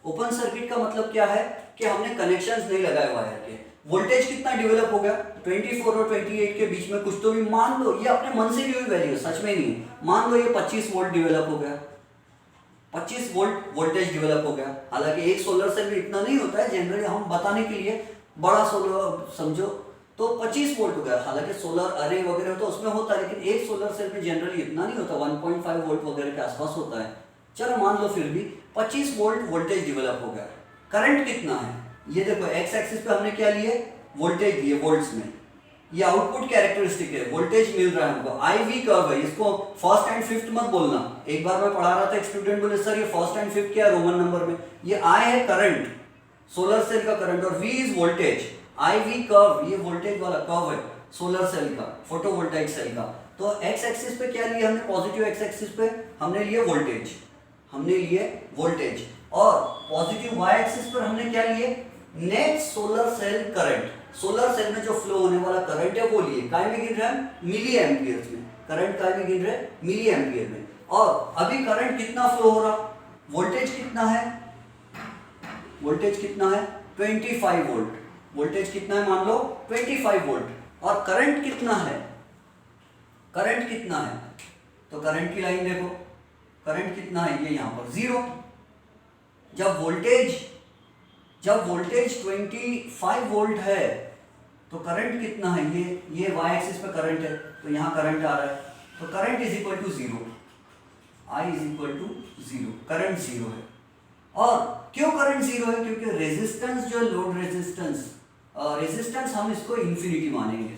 ओपन सर्किट का मतलब क्या है कि हमने कनेक्शंस नहीं लगाए वायर के, वोल्टेज कितना डेवलप हो गया, 24 और 28 के बीच में कुछ तो भी, मान लो ये अपने मन से ली हुई वैल्यू है, सच में नहीं, मान लो ये 25 वोल्ट डेवलप हो गया, 25 वोल्ट वोल्टेज डेवलप हो गया। हालांकि एक सोलर सेल में इतना नहीं होता है, जनरली हम बताने के लिए बड़ा सोलर समझो तो 25 वोल्ट हो गया, हालांकि सोलर अरे वगैरह होता है उसमें होता है, लेकिन एक सोलर सेल में जनरली इतना नहीं होता, 1.5 वोल्ट वगैरह के आसपास होता है। चलो मान लो फिर भी 25 वोल्ट वोल्टेज डेवलप हो गया। करंट कितना है, ये देखो एक्स एक्सिस पे हमने क्या लिए, वोल्टेज लिए वोल्ट्स में, ये आउटपुट कैरेक्टरिस्टिक है, वोल्टेज मिल रहा है हमको, आई वी कर्व है, इसको फर्स्ट एंड फिफ्थ मत बोलना। एक बार मैं पढ़ा रहा था, एक स्टूडेंट बोले सर ये फर्स्ट एंड फिफ्थ क्या है रोमन नंबर में, ये आई है करंट, सोलर सेल का करंट, और V is voltage, I V curve ये वोल्टेज वाला कर्व है सोलर सेल का, फोटोवोल्टाइक सेल का। तो एक्स एक्सिस पे क्या लिया हमने, पॉजिटिव एक्स एक्सिस पे हमने लिए वोल्टेज, हमने लिए वोल्टेज, और पॉजिटिव वाई एक्सिस पर हमने क्या लिए, net solar cell current, solar cell में जो फ्लो होने वाला करंट है वो लिए, काय में गिन रहे हैं, मिली एम्पियर्स में, करंट काय में गिन रहे हैं, मिली एम्पियर में। और अभी करंट कितना फ्लो हो रहा, वोल्टेज कितना है, वोल्टेज कितना है 25 वोल्ट, वोल्टेज कितना है मान लो 25 वोल्ट, और करंट कितना है, करंट कितना है, तो करंट की लाइन देखो, करंट कितना है, ये यहां पर जीरो। जब वोल्टेज 25 वोल्ट है तो करंट कितना है, ये वाई एक्सिस पे करंट है, तो यहां करंट आ रहा है, तो current is equal to zero, I is equal to zero, current zero है। और क्यों करंट जीरो है, क्योंकि रेजिस्टेंस जो लोड रेजिस्टेंस हम इसको इंफिनिटी मानेंगे।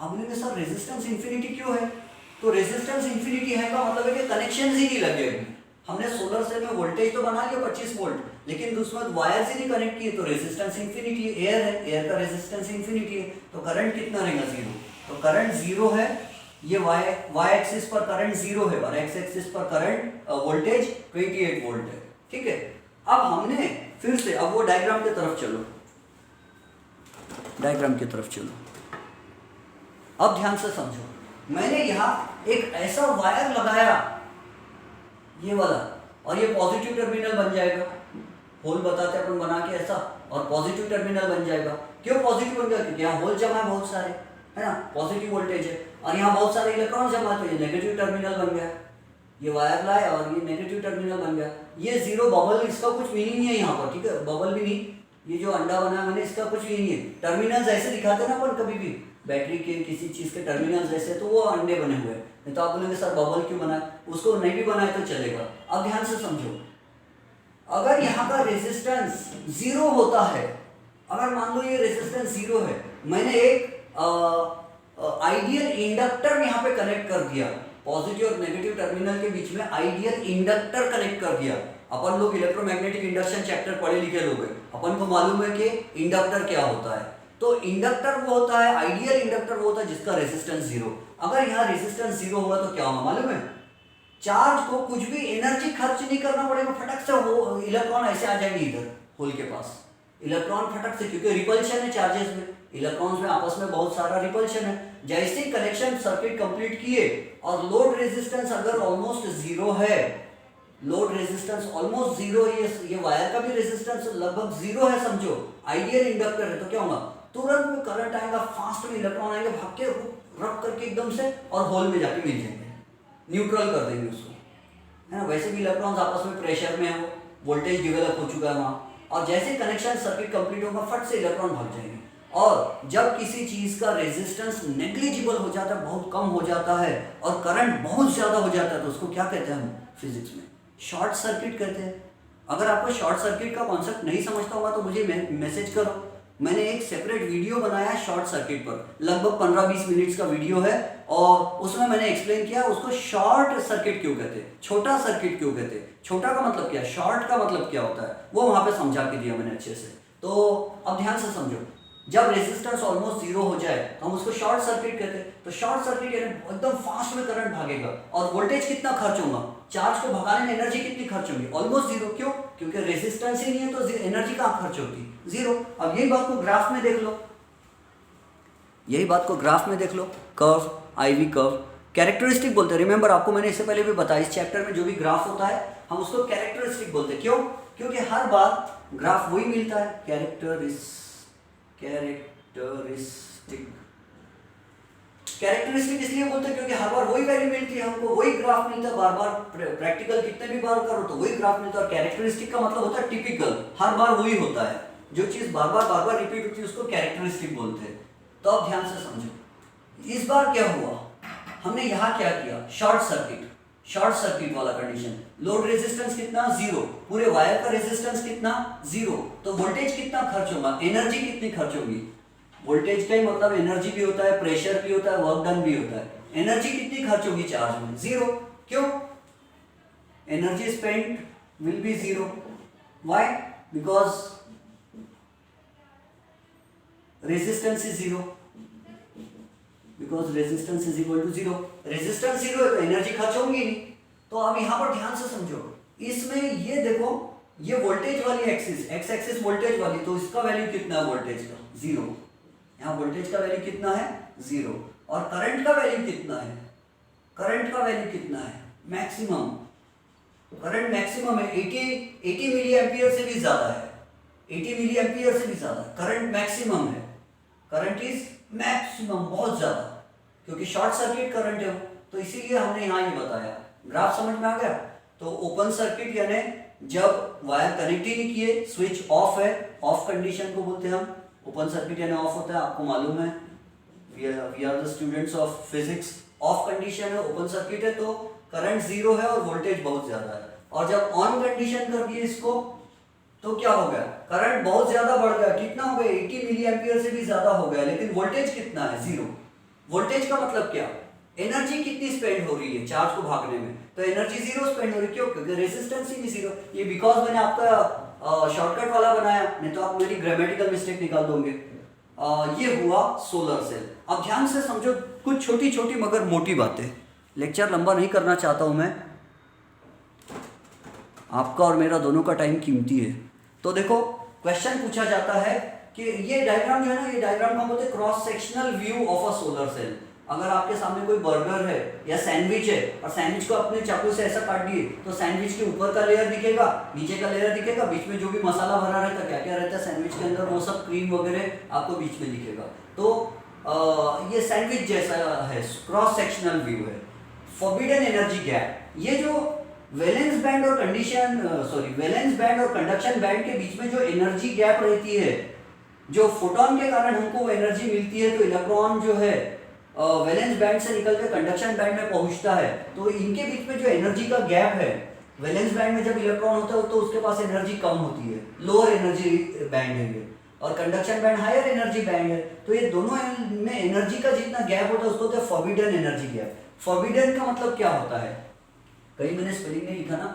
आप बोलेंगे सर रेजिस्टेंस इंफिनिटी क्यों है, तो रेजिस्टेंस इंफिनिटी है का मतलब है कि कनेक्शन ही नहीं लगे अभी, हमने सोलर सेल में वोल्टेज तो बना लिया 25 वोल्ट, लेकिन उसमें वायर से नहीं कनेक्ट किए, तो रेजिस्टेंस इंफिनिटी, एयर है, एयर का रेजिस्टेंस इंफिनिटी है, तो करंट कितना रहेगा, जीरो। तो करंट जीरो है, ये वाई एक्सिस पर करंट जीरो है और एक्स एक्सिस पर करंट वोल्टेज 28 वोल्ट है, ठीक है। अब हमने फिर से, अब वो डायग्राम की तरफ चलो, डायग्राम की तरफ चलो, अब ध्यान से समझो, मैंने यहाँ एक ऐसा वायर लगाया, ये वाला, और ये पॉजिटिव टर्मिनल बन जाएगा, होल बताते अपन बना के ऐसा, और पॉजिटिव टर्मिनल बन जाएगा। क्यों पॉजिटिव बन गया, क्योंकि यहाँ होल जमा है बहुत सारे, है ना, पॉजिटिव वोल्टेज है, और यहाँ बहुत सारे इलेक्ट्रॉन जमा है, तो ये नेगेटिव टर्मिनल बन गया, ये वायर लाए और ये नेगेटिव टर्मिनल बन गया। ये जीरो बबल, इसका कुछ मीनिंग नहीं है यहाँ पर, ठीक है, बबल भी नहीं, ये जो अंडा बना है मैंने, इसका कुछ मीनिंग नहीं है। टर्मिनल्स ऐसे दिखाते ना अपन कभी भी, बैटरी के किसी चीज के टर्मिनल्स ऐसे, तो वो अंडे बने हुए हैं, नहीं तो आप बोलेंगे सर बबल क्यों बना है, उसको नहीं भी बनाए तो चलेगा। अब ध्यान से समझो, अगर यहाँ का रेजिस्टेंस जीरो होता है, अगर मान लो ये रेजिस्टेंस जीरो है, मैंने एक आइडियल इंडक्टर यहाँ पे कनेक्ट कर दिया, पॉजिटिव और नेगेटिव टर्मिनल के बीच में आइडियल इंडक्टर कनेक्ट कर दिया। अपन लोग इलेक्ट्रोमैग्नेटिक इंडक्शन चैप्टर पढ़े लिखे लोग हैं, अपन को मालूम है कि इंडक्टर क्या होता है। तो इंडक्टर वो होता है, आइडियल इंडक्टर वो होता है जिसका रेजिस्टेंस जीरो। अगर यहाँ रेजिस्टेंस जीरो होगा तो क्या होगा मालूम है? चार्ज को कुछ भी एनर्जी खर्च नहीं करना पड़ेगा, फटक से वो इलेक्ट्रॉन ऐसे आ जाएंगे इधर होल के पास। इलेक्ट्रॉन फटक से, क्योंकि रिपल्शन है चार्जेस में, इलेक्ट्रॉन्स में आपस में बहुत सारा रिपल्शन है। जैसे ही कनेक्शन सर्किट कंप्लीट किए और लोड रेजिस्टेंस अगर ऑलमोस्ट जीरो है, लोड रेजिस्टेंस ऑलमोस्ट जीरो, ये वायर का भी रेजिस्टेंस लगभग जीरो है समझो, आइडियल इंडक्टर है, तो क्या होगा? तुरंत में करंट आएगा, फास्ट में इलेक्ट्रॉन आएंगे, भाग के रब करके एकदम से और होल में जाके मिल जाएंगे, न्यूट्रल कर देंगे उसको, है ना। वैसे भी इलेक्ट्रॉन्स आपस में प्रेशर में हो, वोल्टेज डेवलप हो चुका है वहाँ, और जैसे कनेक्शन सर्किट कंप्लीट होगा फट से इलेक्ट्रॉन भाग जाएंगे। और जब किसी चीज़ का रेजिस्टेंस नेग्लिजिबल हो जाता है, बहुत कम हो जाता है, और करंट बहुत ज़्यादा हो जाता है, तो उसको क्या कहते हैं हम फिजिक्स में? शॉर्ट सर्किट कहते हैं। अगर आपको शॉर्ट सर्किट का कॉन्सेप्ट नहीं समझता होगा तो मुझे मैसेज करो, मैंने एक सेपरेट वीडियो बनाया है शॉर्ट सर्किट पर, लगभग 15-20 मिनट्स का वीडियो है, और उसमें मैंने एक्सप्लेन किया उसको शॉर्ट सर्किट क्यों कहते हैं, छोटा सर्किट क्यों कहते हैं, छोटा का मतलब क्या, शॉर्ट का मतलब क्या होता है, वो वहां पे समझा के दिया मैंने अच्छे से। तो अब ध्यान से समझो, जब रेजिस्टेंस ऑलमोस्ट जीरो हो जाए तो हम उसको शॉर्ट सर्किट कहते हैं। तो शॉर्ट सर्किट यानी एकदम फास्ट में करंट भागेगा, और वोल्टेज कितना खर्च होगा, चार्ज को भगाने में एनर्जी कितनी खर्च होगी, ऑलमोस्ट जीरो। क्यों? क्योंकि रेजिस्टेंस ही नहीं है तो एनर्जी कहाँ खर्च होगी, जीरो। अब यही बात को ग्राफ में देख लो, यही बात को ग्राफ में देख लो, कर्व, आईवी कर्व, कैरेक्टरिस्टिक बोलते हैं। रिमेंबर, आपको मैंने इससे पहले भी बताया, इस चैप्टर में जो भी ग्राफ होता है हम उसको कैरेक्टरिस्टिक बोलते हैं। क्यों? क्योंकि हर बार ग्राफ वही मिलता है, कैरेक्टरिस्टिक इसलिए बोलते हैं क्योंकि हर बार वही वैल्यू मिलती है हमको, वही ग्राफ मिलता है बार बार, प्रैक्टिकल कितने भी बार करो तो वही ग्राफ मिलता है। और कैरेक्टरिस्टिक का मतलब होता है टिपिकल, हर बार वही होता है, जो चीज बार बार रिपीट होती है उसको कैरेक्टरिस्टिक बोलते हैं। तो अब ध्यान से समझो, इस बार क्या हुआ, हमने यहाँ क्या किया, शॉर्ट सर्किट वाला कंडीशन। लोड रेजिस्टेंस कितना, जीरो, पूरे वायर का रेजिस्टेंस कितना, जीरो, तो वोल्टेज कितना खर्च होगा, एनर्जी कितनी खर्च होगी। वोल्टेज का ही मतलब एनर्जी भी होता है, प्रेशर भी होता है, वर्क डन भी होता है। एनर्जी कितनी खर्च होगी चार्ज में, जीरो। क्यों? Energy spent will be zero. Why? Because resistance is zero, because resistance is equal to zero. Resistance zero है तो एनर्जी खर्च होगी नहीं। तो अब यहां पर ध्यान से समझो, इसमें ये देखो, ये वोल्टेज वाली एक्सिस, एक्स एक्सिस वोल्टेज वाली, तो इसका वैल्यू कितना है वोल्टेज का, जीरो। यहाँ वोल्टेज का वैल्यू कितना है, जीरो। और करंट का वैल्यू कितना है, करंट का वैल्यू कितना है, मैक्सिमम, करंट मैक्सिमम है 80 मिली एम्पियर से भी ज्यादा है, 80 मिली एम्पियर से भी ज्यादा करंट मैक्सिमम है। करंट इज मैक्सिमम, बहुत ज्यादा, क्योंकि शॉर्ट सर्किट करंट है, तो इसीलिए हमने यहाँ ये बताया। ग्राफ समझ में आ गया? तो ओपन सर्किट यानी जब वायर कनेक्ट ही नहीं किए, स्विच ऑफ है, ऑफ कंडीशन को बोलते हैं हम। ओपन सर्किट यानी ऑफ होता है, आपको मालूम है, we are the students of physics. Off condition है, ओपन सर्किट है, तो करंट जीरो है और वोल्टेज बहुत ज्यादा है। और जब ऑन कंडीशन कर दिए इसको, तो क्या हो गया, करंट बहुत ज्यादा बढ़ गया, कितना हो गया, 80 मिली एम्पियर से भी ज्यादा हो गया, लेकिन वोल्टेज कितना है, जीरो। वोल्टेज का मतलब क्या, एनर्जी कितनी स्पेंड हो रही है चार्ज को भागने में, तो एनर्जी जीरो स्पेंड हो रही है। क्यों? क्योंकि रेजिस्टेंस ही नहीं जीरो। ये बिकॉज मैंने आपका शॉर्टकट वाला बनाया, नहीं तो आप मेरी ग्रामेटिकल मिस्टेक निकाल दोगे। ये हुआ सोलर सेल। अब ध्यान से समझो, कुछ छोटी छोटी मगर मोटी बातें, लेक्चर लंबा नहीं करना चाहता हूं मैं, आपका और मेरा दोनों का टाइम कीमती है। तो देखो, क्वेश्चन पूछा जाता है कि ये डायग्राम जो है ना, ये डायग्राम का बोलते हैं cross sectional view of a solar cell. अगर आपके सामने कोई बर्गर है या सैंडविच है, और सैंडविच को अपने चाकू से ऐसा काट दिए, तो सैंडविच के ऊपर का लेयर दिखेगा, नीचे का लेयर दिखेगा, बीच में जो भी मसाला भरा रहता है, क्या क्या रहता है सैंडविच के अंदर, वो सब क्रीम वगैरह आपको बीच में दिखेगा। तो ये सैंडविच जैसा है, क्रॉस सेक्शनल व्यू है। फॉरबिडन एनर्जी गैप, ये जो वैलेंस बैंड और वैलेंस बैंड और कंडक्शन बैंड के बीच में जो एनर्जी गैप रहती है, जो फोटोन के कारण हमको वो एनर्जी मिलती है, तो इलेक्ट्रॉन जो है वैलेंस बैंड से निकल के कंडक्शन बैंड में पहुंचता है, तो इनके बीच में जो एनर्जी का गैप है, वैलेंस बैंड में जब इलेक्ट्रॉन होता है तो उसके पास एनर्जी कम होती है, लोअर एनर्जी बैंड है ये, और conduction band higher energy band है। तो ये दोनों में एनर्जी का जितना गैप होता है उसको होता है फॉरबिडन एनर्जी गैप। फॉरबिडन का मतलब क्या होता है, कहीं मैंने स्पेलिंग नहीं लिखा ना।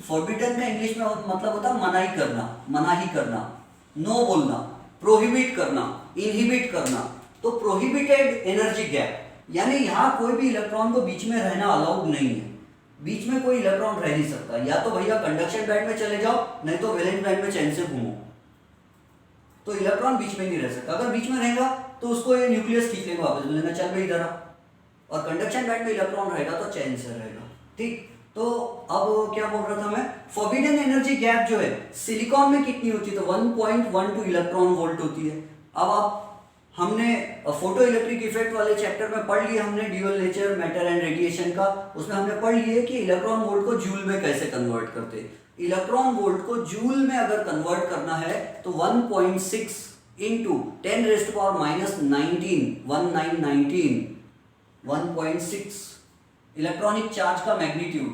फॉरबिडन का इंग्लिश में मतलब होता है मनाही करना, मनाही करना, नो बोलना, प्रोहिबिट करना, इनहिबिट करना। तो प्रोहिबिटेड एनर्जी गैप यानी यहाँ कोई भी इलेक्ट्रॉन को बीच में रहना अलाउड नहीं है, बीच में कोई इलेक्ट्रॉन रह नहीं सकता। या तो भैया कंडक्शन बैंड में चले जाओ, नहीं तो वैलेंस बैंड में चैन से घूमो, तो इलेक्ट्रॉन बीच में नहीं रह सकता। अगर बीच में रहेगा तो उसको ये न्यूक्लियस खींच लेगा वापस, बोलेगा चल भाई इधर आ। और कंडक्शन बैंड में इलेक्ट्रॉन रहेगा तो चैन से रहेगा, ठीक। तो अब क्या बोल रहा था मैं, फॉरबिडन एनर्जी गैप जो है सिलिकॉन में कितनी होती है, तो 1.12 इलेक्ट्रॉन वोल्ट होती है। अब आप हमने फोटो इलेक्ट्रिक इफेक्ट वाले चैप्टर में पढ़ लिया हमने dual nature matter and radiation का, उसमें हमने पढ़ लिया कि इलेक्ट्रॉन वोल्ट को जूल में कैसे कन्वर्ट करते हैं। इलेक्ट्रॉन वोल्ट को जूल में अगर कन्वर्ट करना है तो 1.6 इंटू 10⁻19 1.6 इलेक्ट्रॉनिक चार्ज का मैग्नीट्यूड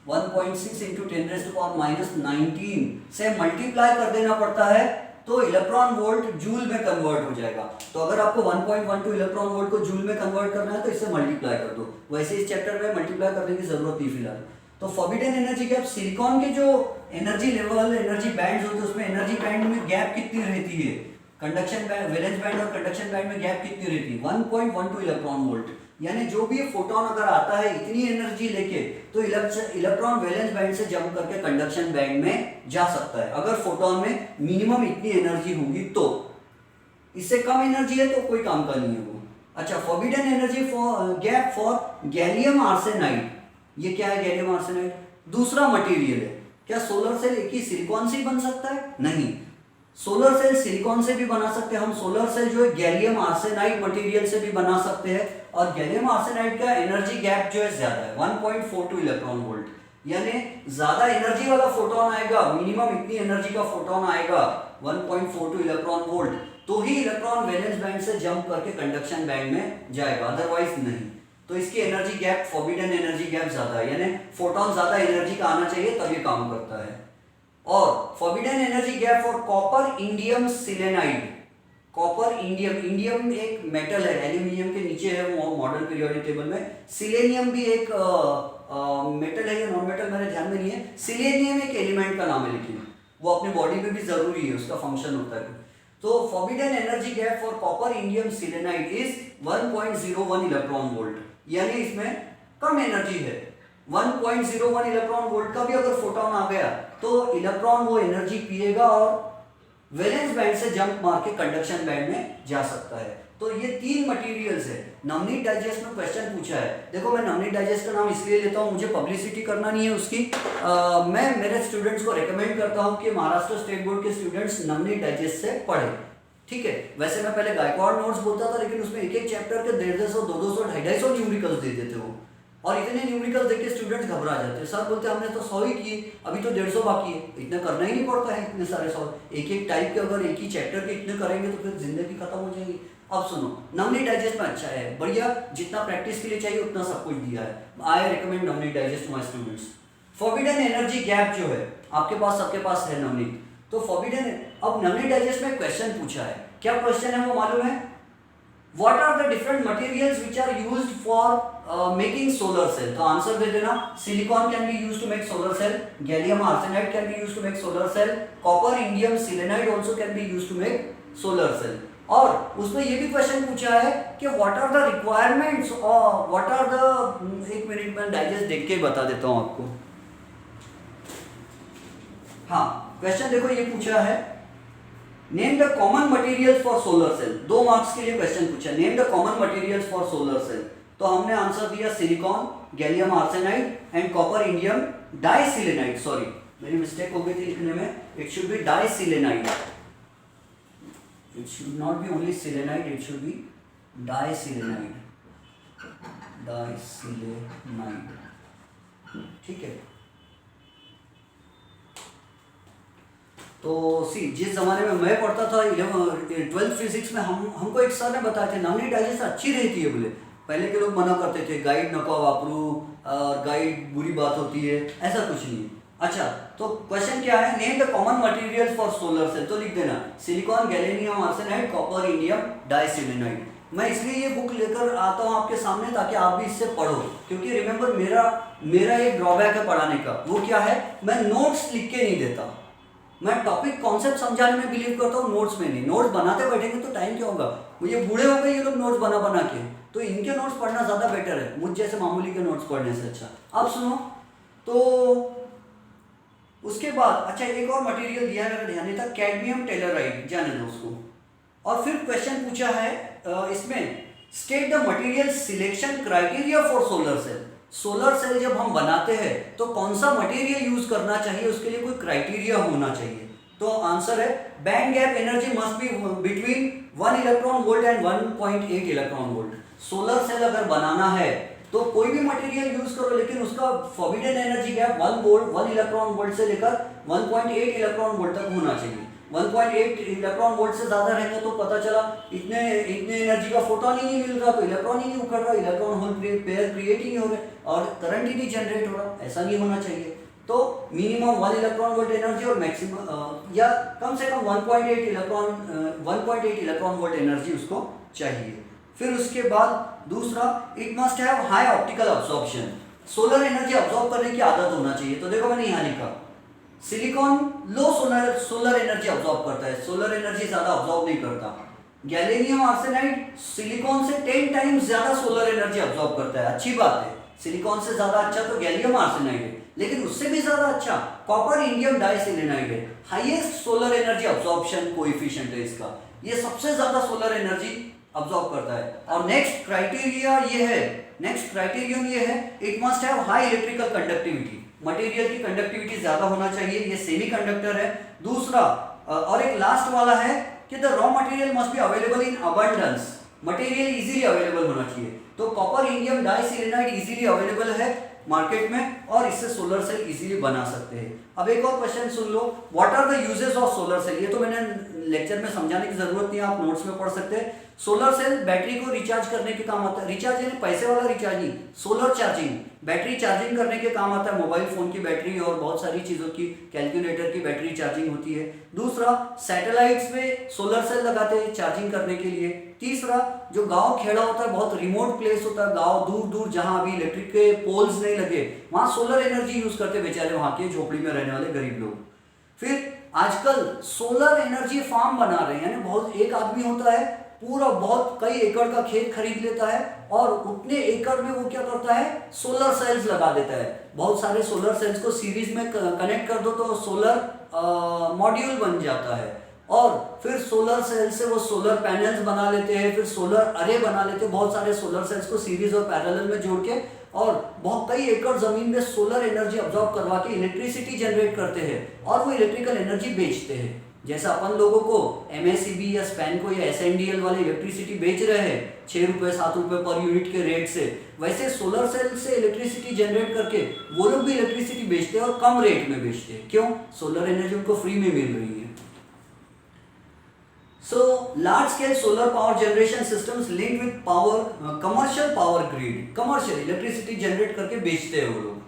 1.6 इंटू 10⁻19 से मल्टीप्लाई कर देना पड़ता है, तो इलेक्ट्रॉन वोल्ट जूल में कन्वर्ट हो जाएगा। तो अगर आपको 1.12 इलेक्ट्रॉन वोल्ट को जूल में कन्वर्ट करना है तो इससे मल्टीप्लाई कर दो। वैसे इस चैप्टर में मल्टीप्लाई करने की जरूरत नहीं फिलहाल। तो फॉरबिडन एनर्जी गैप, सिलिकॉन के जो एनर्जी लेवल एनर्जी बैंड्स होते हैं उसमें एनर्जी बैंड में गैप कितनी रहती है, कंडक्शन बैंड वैलेंस बैंड और कंडक्शन बैंड में गैप कितनी रहती है, 1.12 इलेक्ट्रॉन वोल्ट। यानी जो भी फोटोन अगर आता है इतनी एनर्जी लेके तो इलेक्ट्रॉन वैलेंस बैंड से जंप करके कंडक्शन बैंड में जा सकता है, अगर फोटोन में मिनिमम इतनी एनर्जी होगी तो। इससे कम एनर्जी है तो कोई काम का नहीं है वो। अच्छा, forbidden energy gap for gallium arsenide, ये क्या है गैलियम आर्सेनाइड, दूसरा मटेरियल है। क्या सोलर सेल एक ही सिलिकॉन से ही बन सकता है, नहीं, सोलर सेल सिलिकॉन से भी बना सकते हैं हम। सोलर सेल जो है गैलियम आर्सेनाइड मटेरियल से भी बना सकते हैं, और गैलियम आर्सेनाइड का एनर्जी गैप जो है ज्यादा है 1.42 इलेक्ट्रॉन वोल्ट, यानी ज्यादा एनर्जी वाला फोटोन आएगा, मिनिमम इतनी एनर्जी का फोटोन आएगा 1.42 इलेक्ट्रॉन वोल्ट, तो ही इलेक्ट्रॉन वैलेंस बैंड से जंप करके कंडक्शन बैंड में जाएगा, अदरवाइज नहीं। तो इसकी energy gap, forbidden energy gap ज्यादा है, यानी फोटोन ज्यादा एनर्जी का आना चाहिए तब ये काम करता है। और forbidden energy gap for copper indium selenide, copper indium, indium एक मेटल है, एल्यूमिनियम के नीचे है वो मॉडर्न पीरियोडिक टेबल में। सिलेनियम भी एक मेटल है या नॉन मेटल मेरे ध्यान में नहीं है। सिलेनियम एक एलिमेंट का नाम है, लेकिन वो अपने बॉडी में भी जरूरी है, उसका फंक्शन होता है। तो forbidden energy gap for copper indium selenide is 1.01 electron volt, यानी इसमें कम एनर्जी है। 1.01 इलेक्ट्रॉन वोल्ट का भी अगर फोटोन आ गया तो इलेक्ट्रॉन वो एनर्जी पिएगा और वैलेंस बैंड से जंप मार के कंडक्शन बैंड में जा सकता है। तो ये तीन मटेरियल्स है। नवनीत डाइजेस्ट में क्वेश्चन पूछा है, देखो मैं नवनीत डाइजेस्ट का नाम इसलिए लेता हूँ, मुझे पब्लिसिटी करना नहीं है उसकी। मैं मेरे स्टूडेंट्स को रेकमेंड करता हूँ कि महाराष्ट्र स्टेट बोर्ड के स्टूडेंट्स नवनीत डाइजेस्ट से पढ़े, ठीक है। वैसे मैं पहले गायकवाड़ नोट्स बोलता था, लेकिन उसमें एक एक चैप्टर के 150, 200, 250 न्यूमेरिकल्स दे देते हो, और इतने न्यूमेरिकल्स देख के स्टूडेंट्स घबरा जाते हैं। सर बोलते हमने तो 100 ही किए, अभी तो 150 बाकी है। इतना करना ही नहीं पड़ता है, इतने सारे 100 एक एक टाइप के अगर एक ही चैप्टर के इतने करेंगे तो फिर जिंदगी खत्म हो जाएगी। अब सुनो, नवनीत डाइजेस्ट में अच्छा है, बढ़िया, जितना प्रैक्टिस के लिए चाहिए उतना सब कुछ दिया है। I recommend Navneet digest to my students. Forbidden energy gap जो है आपके पास, सबके पास है नवनीत, तो फॉरबिडन। अब नवनीत डाइजेस्ट में क्वेश्चन पूछा है, क्या क्वेश्चन है वो मालूम है? What are the different materials which are used for making solar cell? तो आंसर दे देना, silicon can be used to make solar cell, gallium arsenide can be used to make solar cell, copper indium selenide also can be used to make solar cell. और उसमें ये भी question पूछा है कि व्हाट आर द रिक्वायरमेंट्स और what are the, एक minute में डाइजेस्ट देख के बता देता हूं आपको। हाँ, क्वेश्चन देखो ये पूछा है, name the common materials for solar cell. 2 marks के लिए क्वेश्चन पूछा, name the common materials for solar cell. तो हमने आंसर दिया silicon, gallium arsenide and copper indium diselenide. Sorry मेरी मिस्टेक हो गई थी लिखने में, it should be diselenide, it should not be only selenide, it should be diselenide, diselenide, ठीक है। तो सी, जिस जमाने में मैं पढ़ता था 12th फिजिक्स में, हमको एक सर ने बताया थे नवनीत डाइजेस्ट अच्छी रहती है बोले, पहले के लोग मना करते थे गाइड नको वापरू और गाइड बुरी बात होती है, ऐसा कुछ नहीं। अच्छा, तो क्वेश्चन क्या है, name the common material for solar cell. तो लिख देना silicon, gallium arsenide, copper, indium diselenide. मैं इसलिए ये बुक लेकर आता हूँ आपके सामने ताकि आप भी इससे पढ़ो, क्योंकि रिमेंबर मेरा एक ड्रॉबैक है पढ़ाने का, वो क्या है, मैं नोट्स लिख के नहीं देता। मैं टॉपिक कॉन्सेप्ट समझाने में बिलीव करता हूँ, नोट्स में नहीं। नोट्स बनाते बैठेंगे तो टाइम क्या होगा, ये बूढ़े हो गए ये लोग नोट्स बना बना के, तो इनके नोट्स पढ़ना ज़्यादा बेटर है मुझ जैसे मामूली के नोट्स पढ़ने से अच्छा। अब सुनो, तो उसके बाद अच्छा एक और मटेरियल दिया है, ध्यान देता, कैडमियम टेलराइड, जाने दो उसको। और फिर क्वेश्चन पूछा है इसमें, state the material selection criteria for solar cell. Solar cell जब हम बनाते हैं तो कौन सा मटेरियल यूज करना चाहिए, उसके लिए कोई क्राइटेरिया होना चाहिए। तो आंसर है band gap energy must be between 1 electron volt and 1.8 electron volt. Solar cell अगर बनाना है तो कोई भी मटेरियल यूज करो, लेकिन उसका forbidden energy gap 1 electron volt से लेकर 1.8 इलेक्ट्रॉन वोल्ट तक होना चाहिए। 1.8 इलेक्ट्रॉन वोल्ट से ज्यादा रहेगा तो पता चला इतने एनर्जी का फोटोन ही नहीं मिल रहा, तो इलेक्ट्रॉन ही नहीं उखड़ रहा, इलेक्ट्रॉन होल पेयर क्रिएट ही नहीं हो रहे और करंट ही नहीं जनरेट हो रहा, ऐसा नहीं होना चाहिए। तो मिनिमम 1 इलेक्ट्रॉन वोल्ट एनर्जी और मैक्सिमम या कम से कम 1.8 इलेक्ट्रॉन वोल्ट एनर्जी उसको चाहिए। फिर उसके बाद दूसरा, it must have high optical absorption. Solar energy absorb करने की आदत होना चाहिए। तो देखो मैंने यहाँ लिखा, सिलिकॉन लो सोलर एनर्जी अब्सॉर्ब करता है, सोलर एनर्जी ज्यादा अब्सॉर्ब नहीं करता। गैलेनियम आर्सेनाइड सिलिकॉन से 10 टाइम्स ज्यादा सोलर एनर्जी अब्सॉर्ब करता है, अच्छी बात है। सिलिकॉन से ज्यादा अच्छा तो गैलियम आर्सेनाइड है, लेकिन उससे भी ज्यादा अच्छा कॉपर इंडियम डाइसिलिनाइड है। Highest solar energy absorption coefficient है इसका, ये सबसे ज्यादा सोलर एनर्जी अब्सॉर्ब करता है। और नेक्स्ट क्राइटेरियन ये है, it must have high electrical conductivity. Material की कंडक्टिविटी ज्यादा होना चाहिए, ये सेमी कंडक्टर है। दूसरा और एक लास्ट वाला है कि the raw material must be available in abundance. Material easily available होना चाहिए, तो कॉपर इंडियम डाइसिलिनाइड इजीली अवेलेबल है मार्केट में और इससे सोलर सेल इजीली बना सकते हैं। अब एक और क्वेश्चन सुन लो, what are the uses of solar cell. ये तो मैंने लेक्चर में समझाने की जरूरत नहीं है, आप नोट्स में पढ़ सकते हैं। सोलर सेल बैटरी को रिचार्ज करने के काम आता है, रिचार्ज यानी पैसे वाला रिचार्ज नहीं, सोलर चार्जिंग, बैटरी चार्जिंग करने के काम आता है। मोबाइल फोन की बैटरी और बहुत सारी चीजों की, कैलकुलेटर की बैटरी चार्जिंग होती है। दूसरा, सैटेलाइट्स में सोलर सेल लगाते हैं चार्जिंग करने के लिए। तीसरा, जो गांव खेड़ा होता है, बहुत रिमोट प्लेस होता है, गांव दूर दूर जहां अभी इलेक्ट्रिक के पोल्स नहीं लगे, वहां सोलर एनर्जी यूज करते बेचारे वहां के झोपड़ी में रहने वाले गरीब लोग। फिर आजकल सोलर एनर्जी फार्म बना रहे हैं, यानी बहुत एक आदमी होता है पूरा बहुत कई एकड़ का खेत खरीद लेता है और उतने एकड़ में वो क्या करता है, सोलर सेल्स लगा देता है। बहुत सारे सोलर सेल्स को सीरीज में कनेक्ट कर दो तो सोलर मॉड्यूल बन जाता है और फिर सोलर सेल से वो सोलर पैनल्स बना लेते हैं, फिर सोलर अरे बना लेते हैं। बहुत सारे सोलर सेल्स को सीरीज और पैरेलल में जोड़ के और बहुत कई एकड़ जमीन में सोलर एनर्जी अब्सॉर्ब करवा के इलेक्ट्रिसिटी जनरेट करते हैं और वो इलेक्ट्रिकल एनर्जी बेचते हैं। जैसा अपन लोगों को MSEB या स्पैनको या SNDL वाले इलेक्ट्रिसिटी बेच रहे हैं 6 रुपए 7 रुपए पर यूनिट के रेट से, वैसे सोलर सेल से इलेक्ट्रिसिटी जनरेट करके वो लोग भी इलेक्ट्रिसिटी बेचते हैं और कम रेट में बेचते हैं। क्यों? सोलर एनर्जी उनको फ्री में मिल रही है। So large scale solar power generation systems linked with power commercial power grid, commercial electricity generate करके बेचते हैं वो लोग,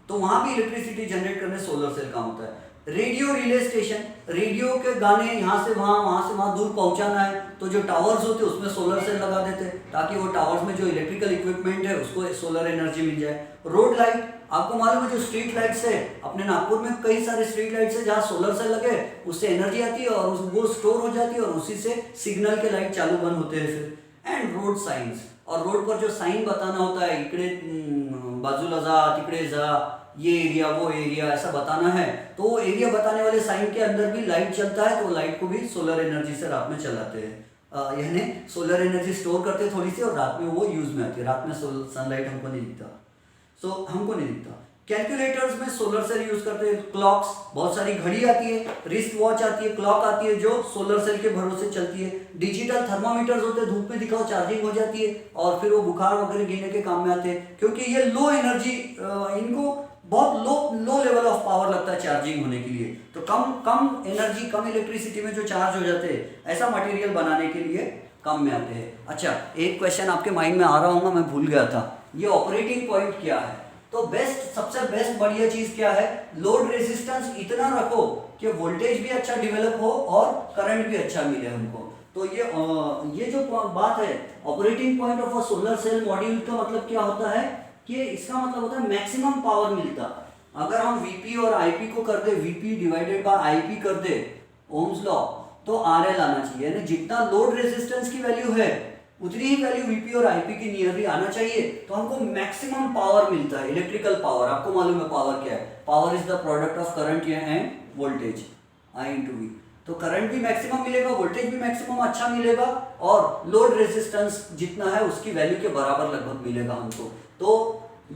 तो वहां भी इलेक्ट्रिसिटी जनरेट करने सोलर सेल काम होता है। रेडियो रिले स्टेशन, रेडियो के गाने यहाँ से वहां दूर पहुंचाना है तो जो टावर्स होते हैं उसमें सोलर सेल लगा देते हैं ताकि वो टावर्स में जो इलेक्ट्रिकल इक्विपमेंट है उसको सोलर एनर्जी मिल जाए। रोड लाइट, आपको मालूम है जो स्ट्रीट लाइट्स है अपने नागपुर में कई सारे स्ट्रीट लाइट्स है जहाँ सोलर सेल लगे, उससे एनर्जी आती है और वो स्टोर हो जाती है और उसी से सिग्नल के लाइट चालू बंद होते हैं फिर। एंड रोड साइंस, और रोड पर जो साइन बताना होता है, इकडे बाजूला जा, तिकडे जा, ये एरिया वो एरिया, ऐसा बताना है तो वो एरिया बताने वाले साइन के अंदर भी लाइट चलता है, तो लाइट को भी सोलर एनर्जी से रात में चलाते हैं। यानी सोलर एनर्जी स्टोर करते हैं थोड़ी सी और रात में वो यूज में आती है। रात में सनलाइट हमको नहीं दिखता, हमको नहीं दिखता। कैलकुलेटर्स में सोलर सेल यूज करते हैं। क्लॉक्स, बहुत सारी घड़ी आती है, रिस्ट वॉच आती है, क्लॉक आती है जो सोलर सेल के भरोसे चलती है। डिजिटल थर्मामीटर्स होते हैं, धूप में दिखाओ चार्जिंग हो जाती है और फिर वो बुखार वगैरह गिरने के काम में आते हैं क्योंकि ये लो एनर्जी, इनको बहुत लो लेवल ऑफ पावर लगता है चार्जिंग होने के लिए, तो कम एनर्जी कम इलेक्ट्रिसिटी में जो चार्ज हो जाते हैं ऐसा मटेरियल बनाने के लिए कम में आते हैं। अच्छा, एक क्वेश्चन आपके माइंड में आ रहा होगा, मैं भूल गया था, ये ऑपरेटिंग पॉइंट क्या है? तो सबसे बेस्ट बढ़िया चीज क्या है, लोड रेजिस्टेंस इतना रखो कि वोल्टेज भी अच्छा डेवलप हो और करंट भी अच्छा मिले हमको। तो ये जो बात है operating point of a solar cell module का मतलब क्या होता है कि इसका मतलब होता है मैक्सिमम पावर मिलता। अगर हम वीपी और आईपी को कर दे, वीपी डिवाइडेड बाय आईपी कर दे ओम्स लॉ, तो आरएल आना चाहिए, यानी जितना लोड रेजिस्टेंस की वैल्यू है उतनी ही वैल्यू वीपी और आईपी की नियरली आना चाहिए, तो हमको मैक्सिमम पावर मिलता है। इलेक्ट्रिकल पावर, आपको मालूम है पावर क्या है, power is the product of current and voltage, I into V. तो करंट भी मैक्सिमम मिलेगा, वोल्टेज भी मैक्सिमम अच्छा मिलेगा, और लोड रेजिस्टेंस जितना है उसकी वैल्यू के बराबर लगभग मिलेगा हमको। तो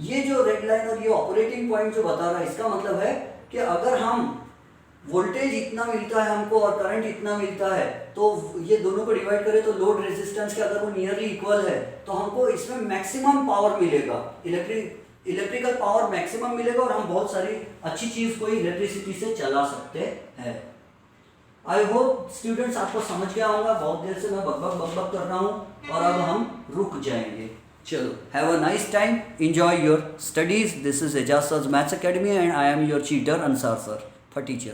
ये जो रेड लाइन और ये ऑपरेटिंग पॉइंट जो बता रहा है, इसका मतलब है कि अगर हम वोल्टेज इतना मिलता है हमको और करंट इतना मिलता है, तो ये दोनों को डिवाइड करें तो लोड रेजिस्टेंस के अगर वो नियरली इक्वल है तो हमको इसमें मैक्सिमम पावर मिलेगा, इलेक्ट्रिकल पावर मैक्सिमम मिलेगा, और हम बहुत सारी अच्छी चीज को इलेक्ट्रिसिटी से चला सकते हैं। आई होप स्टूडेंट्स आपको समझ गया होगा, बहुत देर से मैं बकबक कर रहा हूँ, और अब हम रुक जाएंगे। चलो, have a nice time, enjoy your studies. This is Ejaz sir's maths academy and I am your चीटर अंसार सर, for teacher